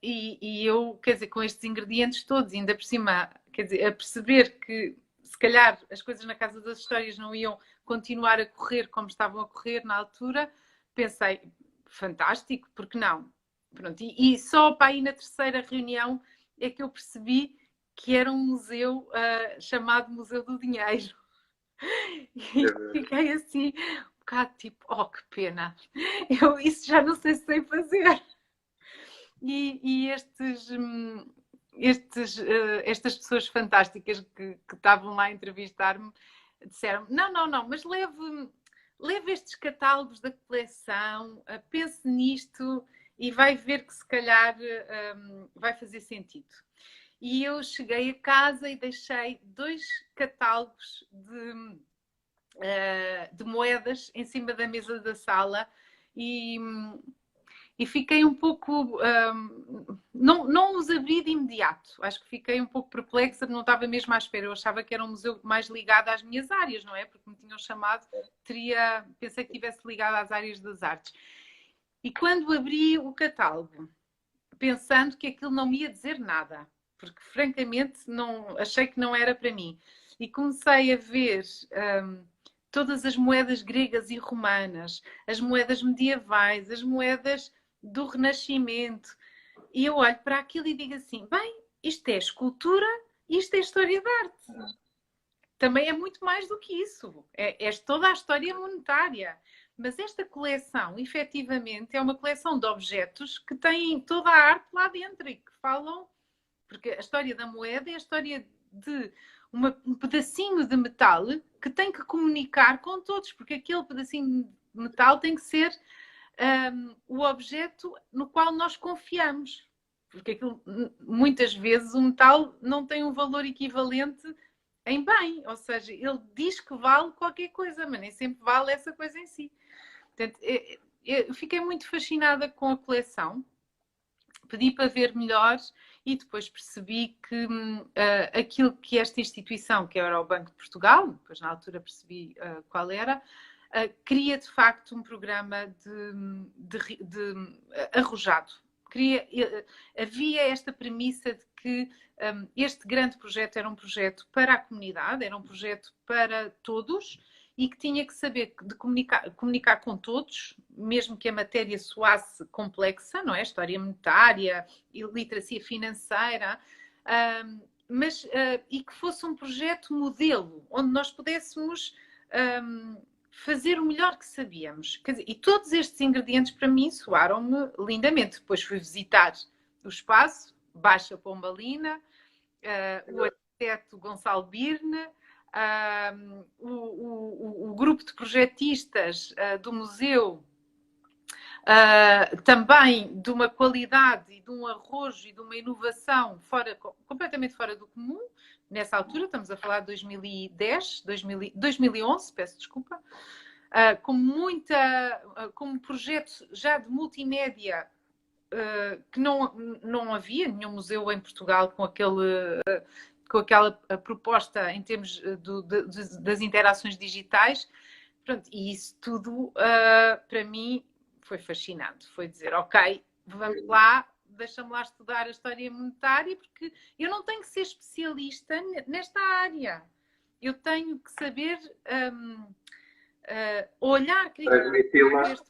e eu, quer dizer, com estes ingredientes todos, ainda por cima, quer dizer, a perceber que se calhar as coisas na Casa das Histórias não iam continuar a correr como estavam a correr na altura, pensei, fantástico, porque não? Pronto, e só para aí na terceira reunião é que eu percebi que era um museu chamado Museu do Dinheiro. E fiquei assim, um bocado tipo, oh, que pena, eu isso já não sei se sei fazer. E estas pessoas fantásticas que estavam lá a entrevistar-me disseram, não, mas leve estes catálogos da coleção, pense nisto e vai ver que se calhar vai fazer sentido. E eu cheguei a casa e deixei 2 catálogos de moedas em cima da mesa da sala e fiquei um pouco... não os abri de imediato. Acho que fiquei um pouco perplexa, não estava mesmo à espera. Eu achava que era um museu mais ligado às minhas áreas, não é? Porque me tinham chamado, pensei que estivesse ligado às áreas das artes. E quando abri o catálogo, pensando que aquilo não me ia dizer nada, porque francamente achei que não era para mim. E comecei a ver todas as moedas gregas e romanas, as moedas medievais, as moedas do Renascimento. E eu olho para aquilo e digo assim, bem, isto é escultura e isto é história de arte. Também é muito mais do que isso. É toda a história monetária. Mas esta coleção, efetivamente, é uma coleção de objetos que têm toda a arte lá dentro e que falam... Porque a história da moeda é a história de um pedacinho de metal que tem que comunicar com todos, porque aquele pedacinho de metal tem que ser o objeto no qual nós confiamos. Porque aquilo, muitas vezes o metal não tem um valor equivalente em bem, ou seja, ele diz que vale qualquer coisa, mas nem sempre vale essa coisa em si. Portanto, eu fiquei muito fascinada com a coleção, pedi para ver melhor e depois percebi que aquilo que esta instituição, que era o Banco de Portugal, depois na altura percebi qual era, queria de facto um programa de arrojado. Havia esta premissa de que este grande projeto era um projeto para a comunidade, era um projeto para todos e que tinha que saber de comunicar com todos, mesmo que a matéria soasse complexa, não é? História monetária e literacia financeira, e que fosse um projeto modelo, onde nós pudéssemos fazer o melhor que sabíamos. Quer dizer, e todos estes ingredientes para mim soaram-me lindamente. Depois fui visitar o espaço, Baixa Pombalina, o arquiteto Gonçalo Birne, o grupo de projetistas do museu, também de uma qualidade e de um arrojo e de uma inovação completamente fora do comum. Nessa altura, estamos a falar de 2011, peço desculpa, com um projeto já de multimédia que não havia nenhum museu em Portugal com aquela proposta em termos das interações digitais. Pronto, e isso tudo, para mim, foi fascinante. Foi dizer, ok, vamos lá, deixa-me lá estudar a história monetária, porque eu não tenho que ser especialista nesta área. Eu tenho que saber olhar...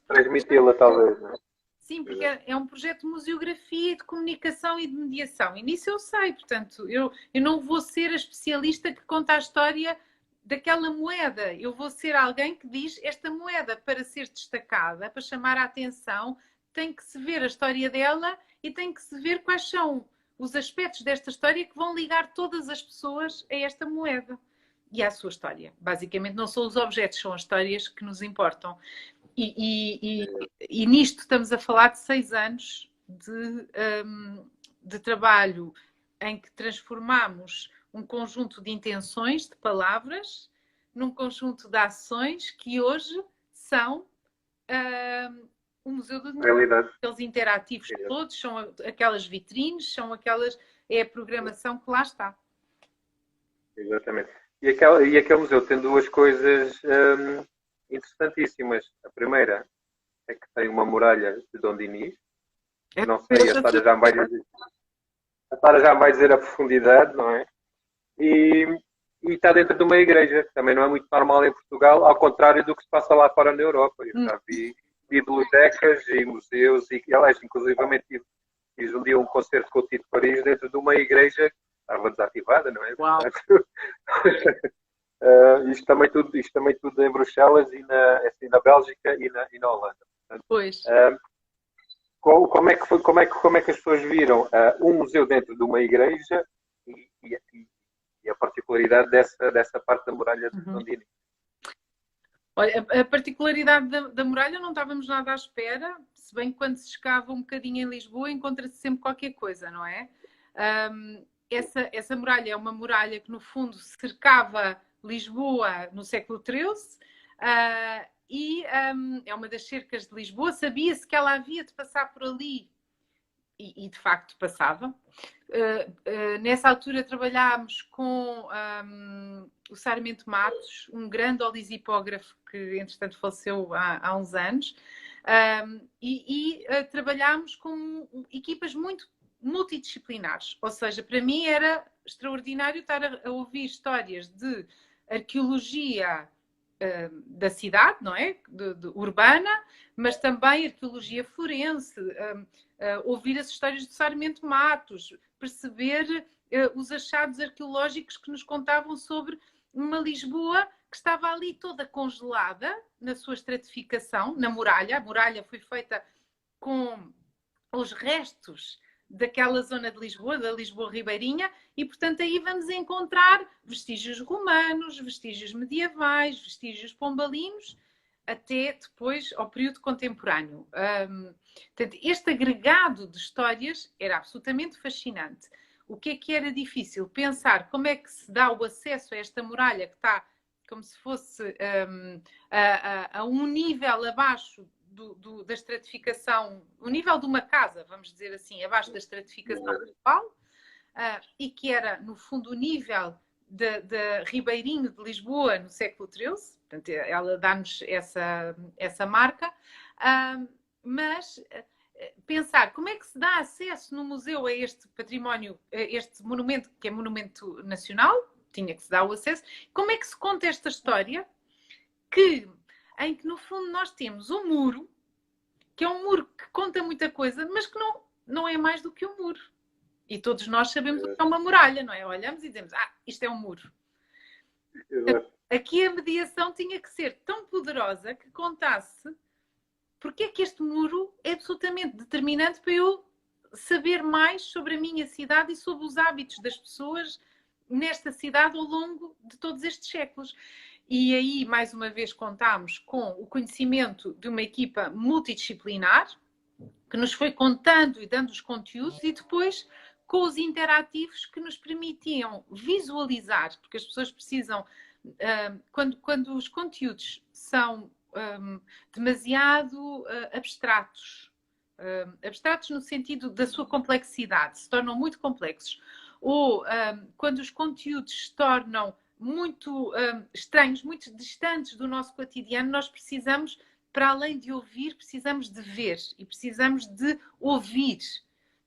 Transmiti-la, talvez, não é? Sim, porque é um projeto de museografia, de comunicação e de mediação. E nisso eu sei, portanto, eu não vou ser a especialista que conta a história daquela moeda. Eu vou ser alguém que diz esta moeda, para ser destacada, para chamar a atenção, tem que se ver a história dela e tem que se ver quais são os aspectos desta história que vão ligar todas as pessoas a esta moeda e à sua história. Basicamente, não são os objetos, são as histórias que nos importam. E nisto estamos a falar de 6 anos de trabalho em que transformamos um conjunto de intenções, de palavras, num conjunto de ações que hoje são o Museu do Dinheiro. Realidade. Aqueles interativos todos, são aquelas vitrines, é a programação que lá está. Exatamente. E aquele museu tem duas coisas interessantíssimas. A primeira é que tem uma muralha de Dom Dinis. Não sei, a Sara já me vai dizer a profundidade, não é? E está dentro de uma igreja, que também não é muito normal em Portugal, ao contrário do que se passa lá fora na Europa. Eu já vi bibliotecas e museus, e aliás, inclusivamente fiz um dia um concerto com o Tito Paris dentro de uma igreja que estava desativada, não é? Uau. Isto também tudo em Bruxelas e na Bélgica e na Holanda. Portanto, pois. Como é que as pessoas viram um museu dentro de uma igreja e a particularidade dessa parte da muralha de Dom Dinis? Olha, a particularidade da muralha não estávamos nada à espera, se bem que quando se escava um bocadinho em Lisboa encontra-se sempre qualquer coisa, não é? Essa muralha é uma muralha que no fundo cercava Lisboa no século XIII e é uma das cercas de Lisboa. Sabia-se que ela havia de passar por ali e de facto passava. Nessa altura trabalhámos com o Sarmento Matos, um grande olisipógrafo que entretanto faleceu há uns anos, trabalhámos com equipas muito multidisciplinares, ou seja, para mim era extraordinário estar a ouvir histórias de arqueologia da cidade, não é? De urbana, mas também arqueologia forense, ouvir as histórias do Sarmento Matos, perceber os achados arqueológicos que nos contavam sobre uma Lisboa que estava ali toda congelada na sua estratificação, na muralha. A muralha foi feita com os restos daquela zona de Lisboa, da Lisboa Ribeirinha, e portanto aí vamos encontrar vestígios romanos, vestígios medievais, vestígios pombalinos, até depois ao período contemporâneo. Portanto, este agregado de histórias era absolutamente fascinante. O que é que era difícil? Pensar como é que se dá o acesso a esta muralha que está como se fosse a um nível abaixo da estratificação, o nível de uma casa, vamos dizer assim, abaixo da estratificação global, e que era, no fundo, o nível de Ribeirinho de Lisboa no século XIII. Portanto, ela dá-nos essa marca. Mas pensar como é que se dá acesso no museu a este património, a este monumento, que é monumento nacional, tinha que se dar o acesso, como é que se conta esta história em que no fundo nós temos um muro, que é um muro que conta muita coisa, mas que não é mais do que um muro. E todos nós sabemos o que é uma muralha, não é? Olhamos e dizemos, isto é um muro. Aqui a mediação tinha que ser tão poderosa que contasse porque é que este muro é absolutamente determinante para eu saber mais sobre a minha cidade e sobre os hábitos das pessoas nesta cidade ao longo de todos estes séculos. E aí, mais uma vez, contámos com o conhecimento de uma equipa multidisciplinar que nos foi contando e dando os conteúdos e depois com os interativos que nos permitiam visualizar, porque as pessoas precisam, quando os conteúdos são demasiado abstratos, abstratos no sentido da sua complexidade, se tornam muito complexos, ou quando os conteúdos se tornam muito estranhos, muito distantes do nosso cotidiano, nós precisamos, para além de ouvir, precisamos de ver e precisamos de ouvir.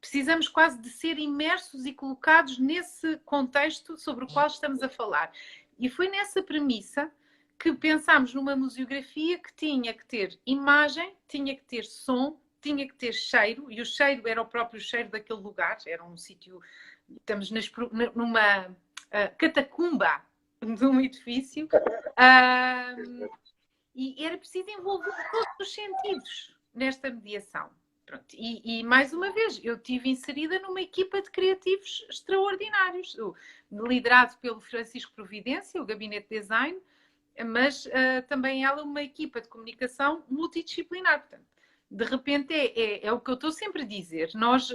Precisamos quase de ser imersos e colocados nesse contexto sobre o qual estamos a falar. E foi nessa premissa que pensámos numa museografia que tinha que ter imagem, tinha que ter som, tinha que ter cheiro, e o cheiro era o próprio cheiro daquele lugar, era um sítio, estamos numa catacumba de um edifício, e era preciso envolver todos os sentidos nesta mediação. Pronto. E mais uma vez, eu estive inserida numa equipa de criativos extraordinários, liderado pelo Francisco Providência, o Gabinete de Design, mas também ela uma equipa de comunicação multidisciplinar. Portanto, de repente é o que eu estou sempre a dizer. Nós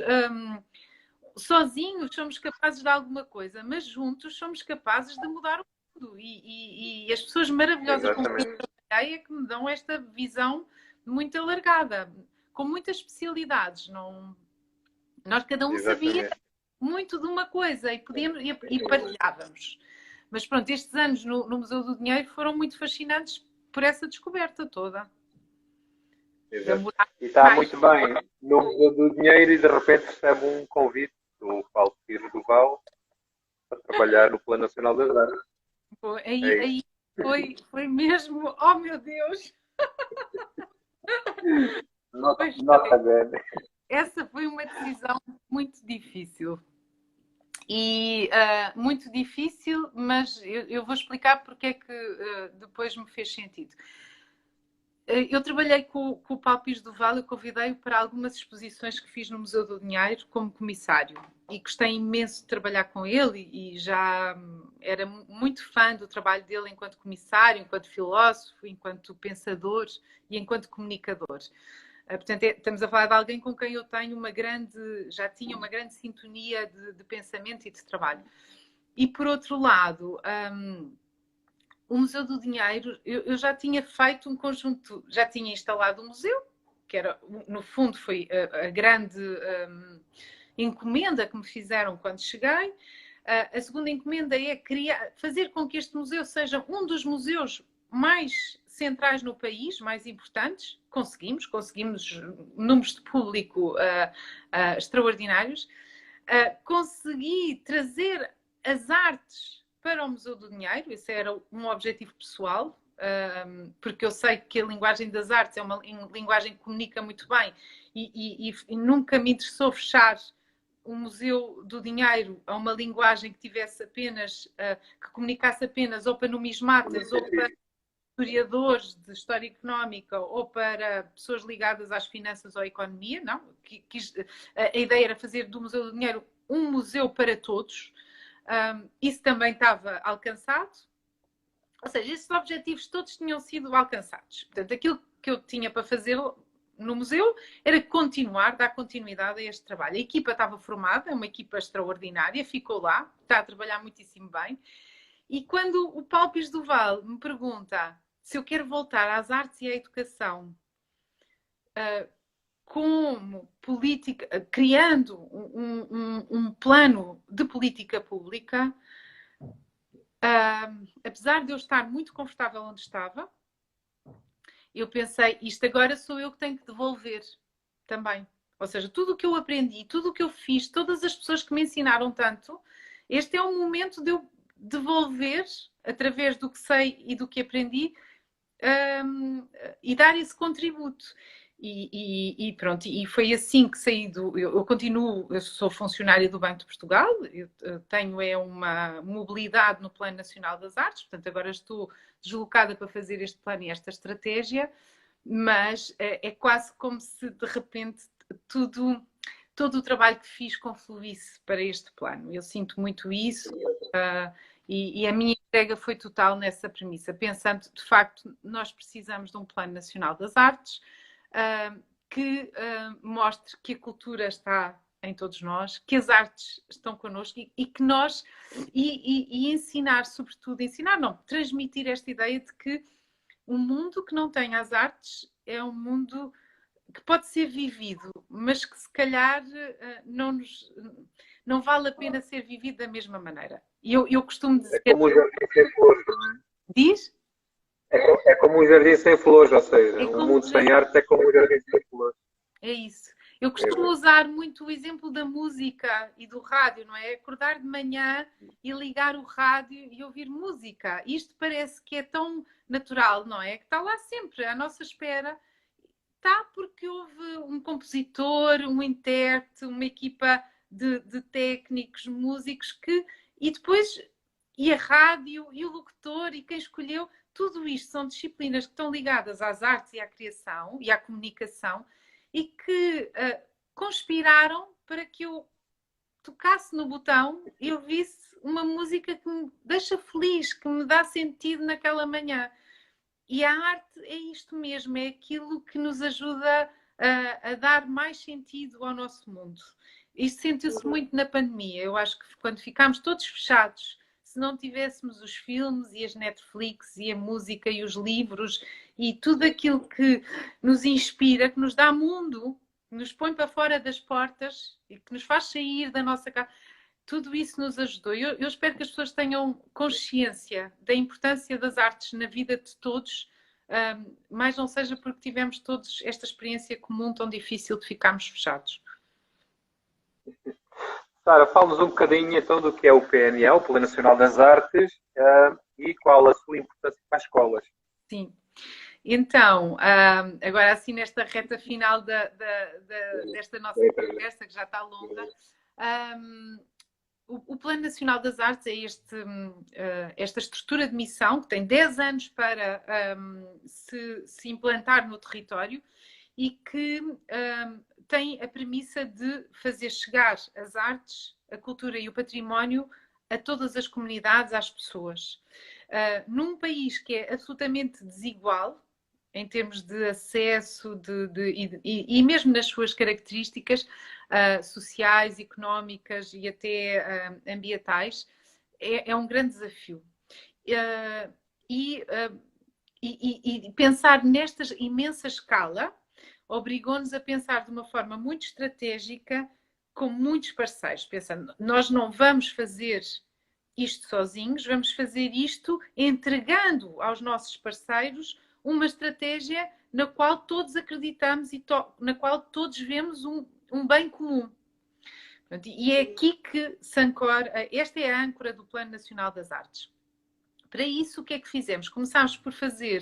sozinhos somos capazes de alguma coisa, mas juntos somos capazes de mudar o mundo. E as pessoas maravilhosas com quem eu trabalhei é que me dão esta visão muito alargada, com muitas especialidades. Nós cada um sabia muito de uma coisa e partilhávamos. Mas pronto, estes anos no Museu do Dinheiro foram muito fascinantes por essa descoberta toda. Exato. E está muito bem no Museu do Dinheiro e de repente recebe um convite do Paulo Pires Duval para trabalhar no Plano Nacional das Artes. Aí foi mesmo, oh meu Deus! Nota grande. Essa foi uma decisão muito difícil. E muito difícil, mas eu vou explicar porque é que depois me fez sentido. Eu trabalhei com o Paulo Pires Duval, eu convidei-o para algumas exposições que fiz no Museu do Dinheiro como comissário e gostei imenso de trabalhar com ele e já era muito fã do trabalho dele enquanto comissário, enquanto filósofo, enquanto pensador e enquanto comunicador. Portanto, estamos a falar de alguém com quem eu tenho já tinha uma grande sintonia de pensamento e de trabalho. E por outro lado, o Museu do Dinheiro, eu já tinha feito um conjunto, já tinha instalado um museu, que era, no fundo, foi a grande encomenda que me fizeram quando cheguei. A segunda encomenda é fazer com que este museu seja um dos museus mais centrais no país, mais importantes. Conseguimos números de público extraordinários. Consegui trazer as artes para o Museu do Dinheiro, esse era um objetivo pessoal, porque eu sei que a linguagem das artes é uma linguagem que comunica muito bem e nunca me interessou fechar o Museu do Dinheiro a uma linguagem que tivesse apenas, que comunicasse apenas ou para numismatas ou para historiadores de história económica ou para pessoas ligadas às finanças ou à economia, não. A ideia era fazer do Museu do Dinheiro um museu para todos. Isso também estava alcançado. Ou seja, esses objetivos todos tinham sido alcançados. Portanto, aquilo que eu tinha para fazer no museu era dar continuidade a este trabalho. A equipa estava formada, é uma equipa extraordinária, ficou lá, está a trabalhar muitíssimo bem. E quando o Paulo Pires Duval me pergunta se eu quero voltar às artes e à educação como política, criando um plano de política pública, apesar de eu estar muito confortável onde estava, eu pensei, isto agora sou eu que tenho que devolver também. Ou seja, tudo o que eu aprendi, tudo o que eu fiz, todas as pessoas que me ensinaram tanto, este é o momento de eu devolver, através do que sei e do que aprendi, e dar esse contributo. E pronto, e foi assim que saí eu sou funcionária do Banco de Portugal, eu tenho uma mobilidade no Plano Nacional das Artes, portanto agora estou deslocada para fazer este plano e esta estratégia, mas é quase como se de repente todo o trabalho que fiz confluísse para este plano. Eu sinto muito isso e a minha entrega foi total nessa premissa, pensando, de facto, nós precisamos de um Plano Nacional das Artes que mostre que a cultura está em todos nós, que as artes estão connosco e que nós, ensinar, sobretudo, transmitir esta ideia de que um mundo que não tem as artes é um mundo que pode ser vivido, mas que se calhar não vale a pena ser vivido da mesma maneira. Eu costumo dizer... É como um jardim sem flores, não é? Diz? É como um jardim sem flores, ou seja, um mundo sem arte é como um jardim sem flores. É isso. Eu costumo usar muito o exemplo da música e do rádio, não é? Acordar de manhã e ligar o rádio e ouvir música. Isto parece que é tão natural, não é? Que está lá sempre, à nossa espera. Está porque houve um compositor, um intérprete, uma equipa de técnicos, músicos e a rádio, e o locutor, e quem escolheu, tudo isto são disciplinas que estão ligadas às artes e à criação e à comunicação e que conspiraram para que eu tocasse no botão e eu visse uma música que me deixa feliz, que me dá sentido naquela manhã. E a arte é isto mesmo, é aquilo que nos ajuda a dar mais sentido ao nosso mundo. Isto sentiu-se muito na pandemia. Eu acho que quando ficámos todos fechados, se não tivéssemos os filmes e as Netflix e a música e os livros e tudo aquilo que nos inspira, que nos dá mundo, que nos põe para fora das portas e que nos faz sair da nossa casa, tudo isso nos ajudou. Eu espero que as pessoas tenham consciência da importância das artes na vida de todos, mas não seja porque tivemos todos esta experiência comum tão difícil de ficarmos fechados. Sara, fala-nos um bocadinho então do que é o PNL, o Plano Nacional das Artes, e qual a sua importância para as escolas. Sim. Então, agora assim nesta reta final desta nossa conversa, que já está longa, o Plano Nacional das Artes é esta estrutura de missão que tem 10 anos para se implantar no território e que tem a premissa de fazer chegar as artes, a cultura e o património a todas as comunidades, às pessoas. Num país que é absolutamente desigual, em termos de acesso e mesmo nas suas características sociais, económicas e até ambientais, é um grande desafio. E pensar nesta imensa escala obrigou-nos a pensar de uma forma muito estratégica com muitos parceiros, pensando, nós não vamos fazer isto sozinhos, vamos fazer isto entregando aos nossos parceiros uma estratégia na qual todos acreditamos e na qual todos vemos um bem comum. E é aqui que se ancora, esta é a âncora do Plano Nacional das Artes. Para isso, o que é que fizemos? Começámos por fazer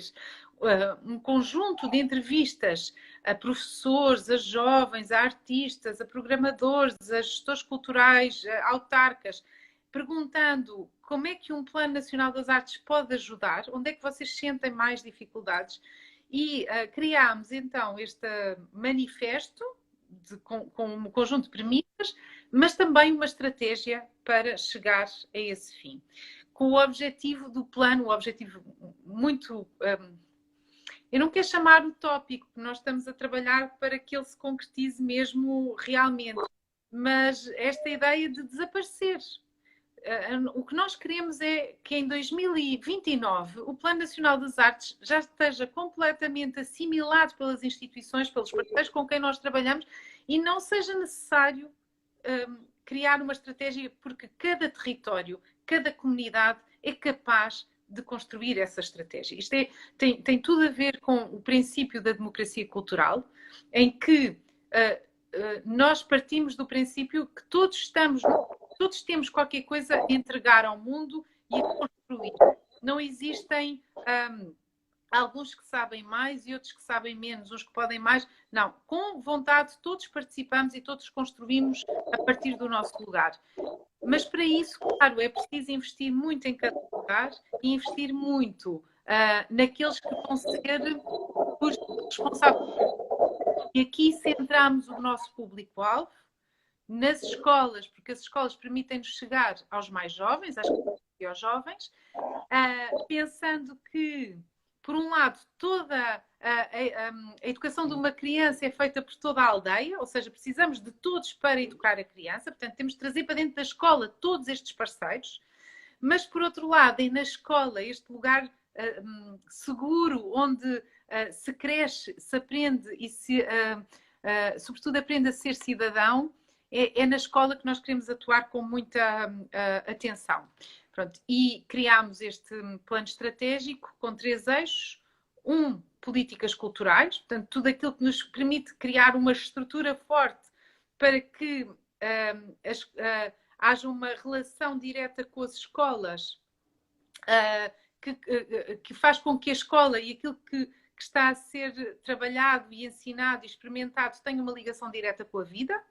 um conjunto de entrevistas a professores, a jovens, a artistas, a programadores, a gestores culturais, a autarcas, perguntando como é que um Plano Nacional das Artes pode ajudar, onde é que vocês sentem mais dificuldades. E criámos então este manifesto com um conjunto de premissas, mas também uma estratégia para chegar a esse fim. Com o objetivo do plano, o objetivo muito... eu não quero chamar utópico, nós estamos a trabalhar para que ele se concretize mesmo realmente, mas esta ideia de desaparecer. O que nós queremos é que em 2029 o Plano Nacional das Artes já esteja completamente assimilado pelas instituições, pelos parceiros com quem nós trabalhamos e não seja necessário criar uma estratégia porque cada território, cada comunidade é capaz de construir essa estratégia. Isto tem tudo a ver com o princípio da democracia cultural, em que nós partimos do princípio que todos temos qualquer coisa a entregar ao mundo e a construir. Não existem alguns que sabem mais e outros que sabem menos, uns que podem mais. Não, com vontade todos participamos e todos construímos a partir do nosso lugar. Mas para isso, claro, é preciso investir muito em cada lugar e investir muito naqueles que vão ser os responsáveis. E aqui centramos o nosso público-alvo nas escolas, porque as escolas permitem-nos chegar aos mais jovens, às crianças e aos jovens, pensando que, por um lado, toda a educação de uma criança é feita por toda a aldeia, ou seja, precisamos de todos para educar a criança, portanto, temos de trazer para dentro da escola todos estes parceiros, mas, por outro lado, é na escola este lugar seguro, onde se cresce, se aprende e sobretudo, aprende a ser cidadão, é na escola que nós queremos atuar com muita atenção. Pronto, e criámos este plano estratégico com 3 eixos. Políticas culturais, portanto, tudo aquilo que nos permite criar uma estrutura forte para que haja uma relação direta com as escolas, que faz com que a escola e aquilo que está a ser trabalhado e ensinado e experimentado tenha uma ligação direta com a vida.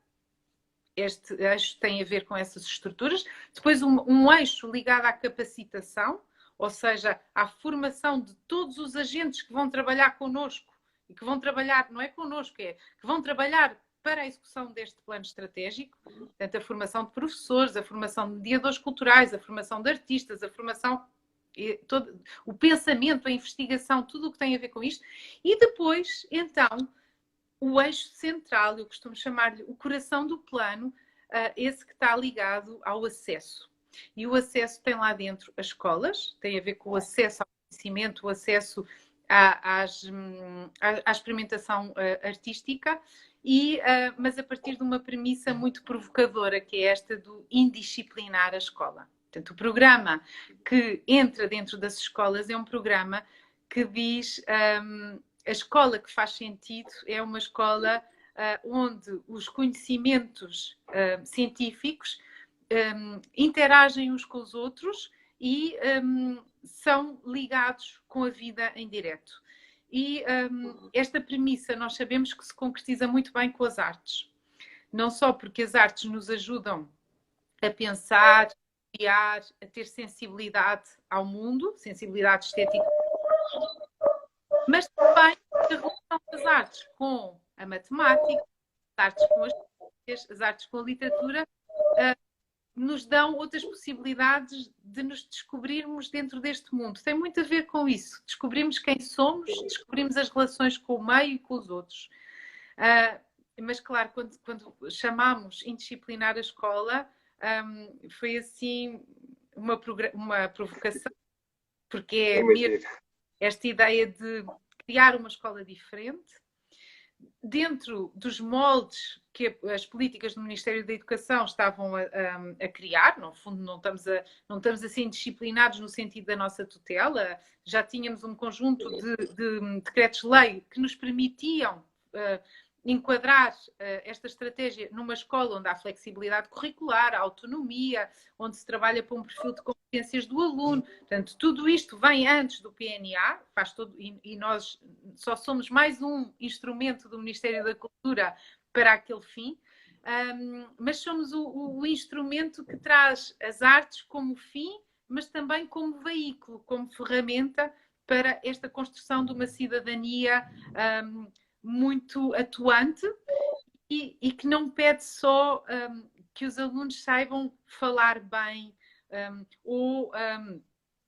Este eixo tem a ver com essas estruturas. Depois um eixo ligado à capacitação, ou seja, à formação de todos os agentes que vão trabalhar connosco e que vão trabalhar, não é connosco, é que vão trabalhar para a execução deste plano estratégico, portanto, a formação de professores, a formação de mediadores culturais, a formação de artistas, a formação, todo, o pensamento, a investigação, tudo o que tem a ver com isto. E depois, então, o eixo central, eu costumo chamar-lhe o coração do plano, esse que está ligado ao acesso. E o acesso tem lá dentro as escolas, tem a ver com o acesso ao conhecimento, o acesso à experimentação artística, mas a partir de uma premissa muito provocadora, que é esta do indisciplinar a escola. Portanto, o programa que entra dentro das escolas é um programa que diz a escola que faz sentido é uma escola onde os conhecimentos científicos interagem uns com os outros e são ligados com a vida em direto. E esta premissa nós sabemos que se concretiza muito bem com as artes. Não só porque as artes nos ajudam a pensar, a criar, a ter sensibilidade ao mundo, sensibilidade estética, mas também a relação das artes com a matemática, as artes com as ciências, as artes com a literatura, nos dão outras possibilidades de nos descobrirmos dentro deste mundo. Tem muito a ver com isso. Descobrimos quem somos, descobrimos as relações com o meio e com os outros. Mas, claro, quando chamámos indisciplinar a escola, foi assim uma provocação, porque é mesmo esta ideia de criar uma escola diferente, dentro dos moldes que as políticas do Ministério da Educação estavam a criar. No fundo, não estamos assim disciplinados no sentido da nossa tutela. Já tínhamos um conjunto de decretos-lei que nos permitiam enquadrar esta estratégia numa escola onde há flexibilidade curricular, há autonomia, onde se trabalha para um perfil de competências do aluno. Portanto, tudo isto vem antes do PNA, e nós só somos mais um instrumento do Ministério da Cultura para aquele fim, mas somos o instrumento que traz as artes como fim, mas também como veículo, como ferramenta para esta construção de uma cidadania muito atuante e que não pede só que os alunos saibam falar bem ou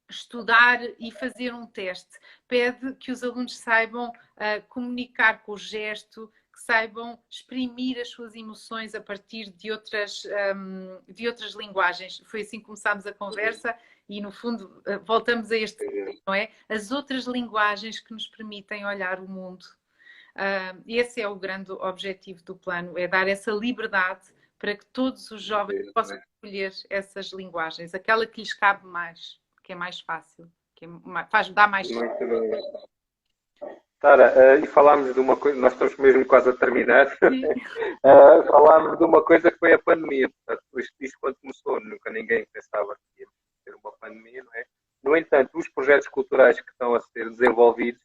estudar e fazer um teste. Pede que os alunos saibam comunicar com o gesto, que saibam exprimir as suas emoções a partir de outras linguagens. Foi assim que começámos a conversa e, no fundo, voltamos a este, não é? As outras linguagens que nos permitem olhar o mundo. Esse é o grande objetivo do plano, é dar essa liberdade para que todos os jovens possam escolher essas linguagens, aquela que lhes cabe mais, que é mais fácil, que dá mais... Muito bem. Sara, e falámos de uma coisa, nós estamos mesmo quase a terminar, falámos de uma coisa que foi a pandemia. Portanto, isto quando começou, nunca ninguém pensava que ia ter uma pandemia, não é? No entanto, os projetos culturais que estão a ser desenvolvidos,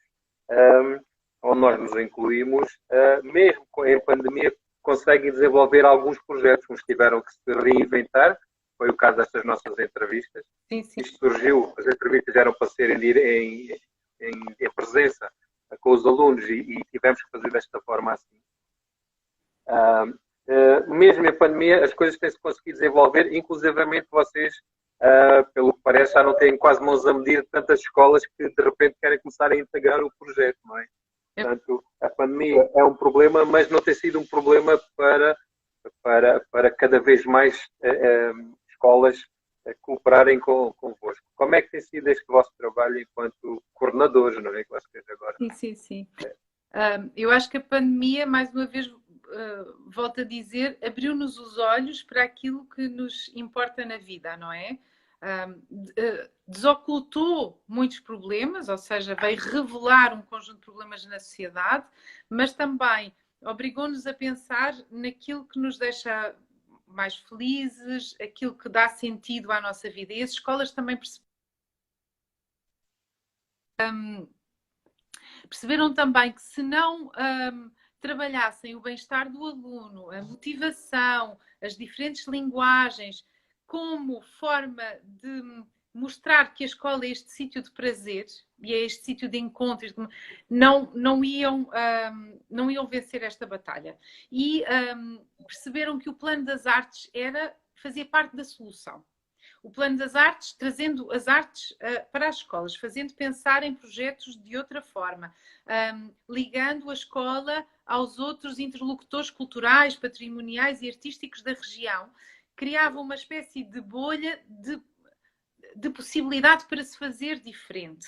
onde nós nos incluímos, mesmo em pandemia, conseguem desenvolver alguns projetos, uns tiveram que se reinventar, foi o caso destas nossas entrevistas. Sim, sim. Isto surgiu, as entrevistas eram para serem em presença com os alunos e tivemos que fazer desta forma assim. Mesmo em pandemia, as coisas têm-se conseguido desenvolver, inclusivamente vocês, pelo que parece, já não têm quase mãos a medir tantas escolas que de repente querem começar a integrar o projeto, não é? Portanto, a pandemia é um problema, mas não tem sido um problema para cada vez mais escolas cooperarem convosco. Como é que tem sido este vosso trabalho enquanto coordenadores, não é? Que vocês agora... Sim. Eu acho que a pandemia, mais uma vez, volto a dizer, abriu-nos os olhos para aquilo que nos importa na vida, não é? Desocultou muitos problemas, ou seja, veio revelar um conjunto de problemas na sociedade, mas também obrigou-nos a pensar naquilo que nos deixa mais felizes, aquilo que dá sentido à nossa vida. E as escolas também perceberam também que se não trabalhassem o bem-estar do aluno, a motivação, as diferentes linguagens, como forma de mostrar que a escola é este sítio de prazer e é este sítio de encontros, não iam vencer esta batalha. E perceberam que o plano das artes fazia parte da solução. O plano das artes, trazendo as artes para as escolas, fazendo pensar em projetos de outra forma, ligando a escola aos outros interlocutores culturais, patrimoniais e artísticos da região, criava uma espécie de bolha de possibilidade para se fazer diferente.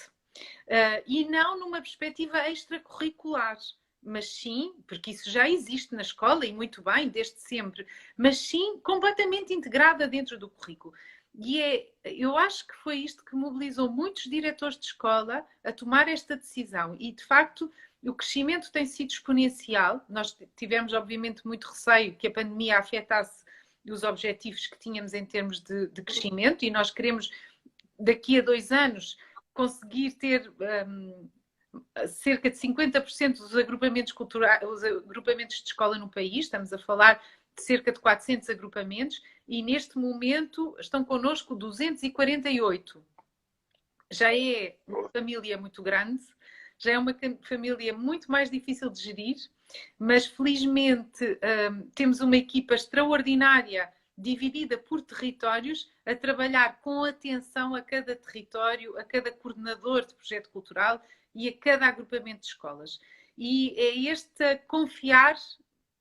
E não numa perspectiva extracurricular, mas sim, porque isso já existe na escola e muito bem, desde sempre, mas sim completamente integrada dentro do currículo. E eu acho que foi isto que mobilizou muitos diretores de escola a tomar esta decisão. E, de facto, o crescimento tem sido exponencial. Nós tivemos, obviamente, muito receio que a pandemia afetasse os objetivos que tínhamos em termos de crescimento, e nós queremos, daqui a 2 anos, conseguir ter cerca de 50% dos agrupamentos culturais, os agrupamentos de escola no país. Estamos a falar de cerca de 400 agrupamentos e neste momento estão connosco 248. Já é uma família muito grande, já é uma família muito mais difícil de gerir, mas felizmente temos uma equipa extraordinária dividida por territórios, a trabalhar com atenção a cada território, a cada coordenador de projeto cultural e a cada agrupamento de escolas. E é este confiar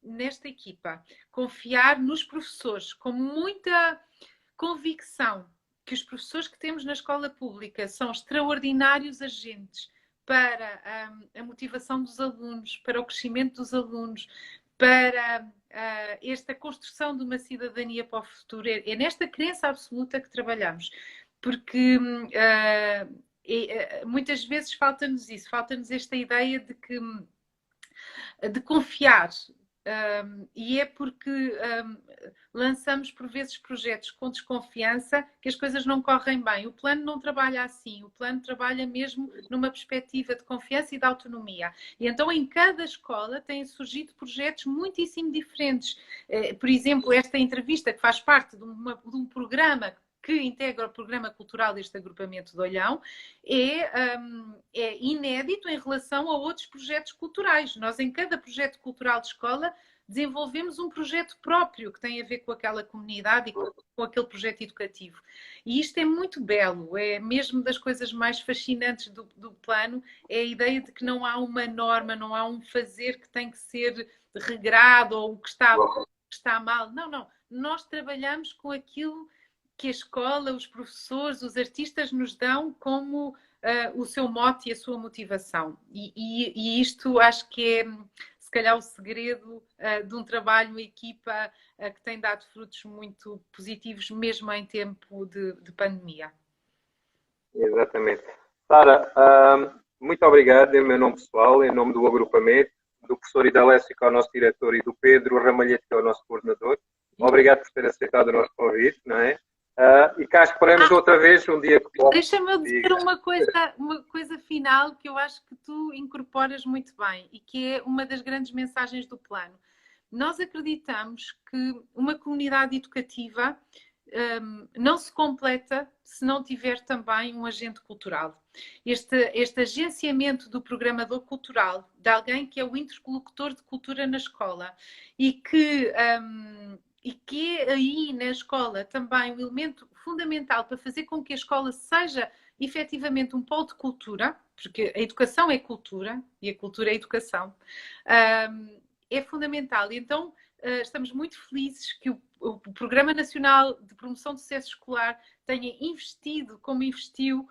nesta equipa, confiar nos professores, com muita convicção que os professores que temos na escola pública são extraordinários agentes para a motivação dos alunos, para o crescimento dos alunos, para esta construção de uma cidadania para o futuro. É nesta crença absoluta que trabalhamos, porque muitas vezes falta-nos isso, falta-nos esta ideia de confiar. E é porque lançamos por vezes projetos com desconfiança que as coisas não correm bem. O plano não trabalha assim, o plano trabalha mesmo numa perspectiva de confiança e de autonomia. E então em cada escola têm surgido projetos muitíssimo diferentes. Por exemplo, esta entrevista que faz parte de um programa que integra o programa cultural deste agrupamento de Olhão, é inédito em relação a outros projetos culturais. Nós, em cada projeto cultural de escola, desenvolvemos um projeto próprio que tem a ver com aquela comunidade e com aquele projeto educativo. E isto é muito belo, é mesmo das coisas mais fascinantes do plano, é a ideia de que não há uma norma, não há um fazer que tem que ser regrado ou o que está mal. Não, não. Nós trabalhamos com aquilo que a escola, os professores, os artistas nos dão como o seu mote e a sua motivação. E isto acho que é, se calhar, o segredo de um trabalho em equipa que tem dado frutos muito positivos, mesmo em tempo de pandemia. Exatamente. Sara, muito obrigado em meu nome pessoal, em nome do agrupamento, do professor Idalécio, que é o nosso diretor, e do Pedro Ramalhete, que é o nosso coordenador. Obrigado por ter aceitado o nosso convite, não é? E cá esperamos outra vez um dia que... Deixa-me dizer uma coisa final que eu acho que tu incorporas muito bem e que é uma das grandes mensagens do plano. Nós acreditamos que uma comunidade educativa não se completa se não tiver também um agente cultural. Este agenciamento do programador cultural, de alguém que é o interlocutor de cultura na escola e que é aí na escola também um elemento fundamental para fazer com que a escola seja efetivamente um polo de cultura, porque a educação é cultura e a cultura é educação, é fundamental. E então estamos muito felizes que o Programa Nacional de Promoção do Sucesso Escolar tenha investido como investiu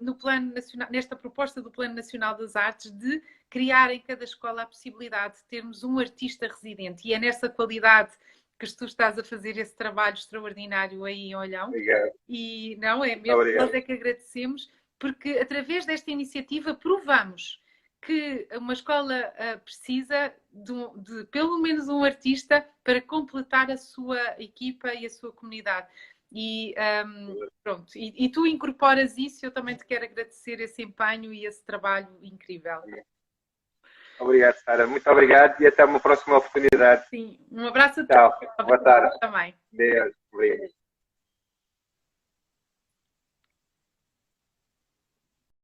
no Plano Nacional, nesta proposta do Plano Nacional das Artes, de criar em cada escola a possibilidade de termos um artista residente. E é nessa qualidade que tu estás a fazer esse trabalho extraordinário aí em Olhão. Obrigado. E não é mesmo, nós é que agradecemos, porque através desta iniciativa provamos que uma escola precisa de pelo menos um artista para completar a sua equipa e a sua comunidade. E pronto, e tu incorporas isso, eu também te quero agradecer esse empenho e esse trabalho incrível. Obrigado, Sara. Muito obrigado e até uma próxima oportunidade. Sim, um abraço a todos. Tchau. Boa tarde. Também. Deus. Obrigado.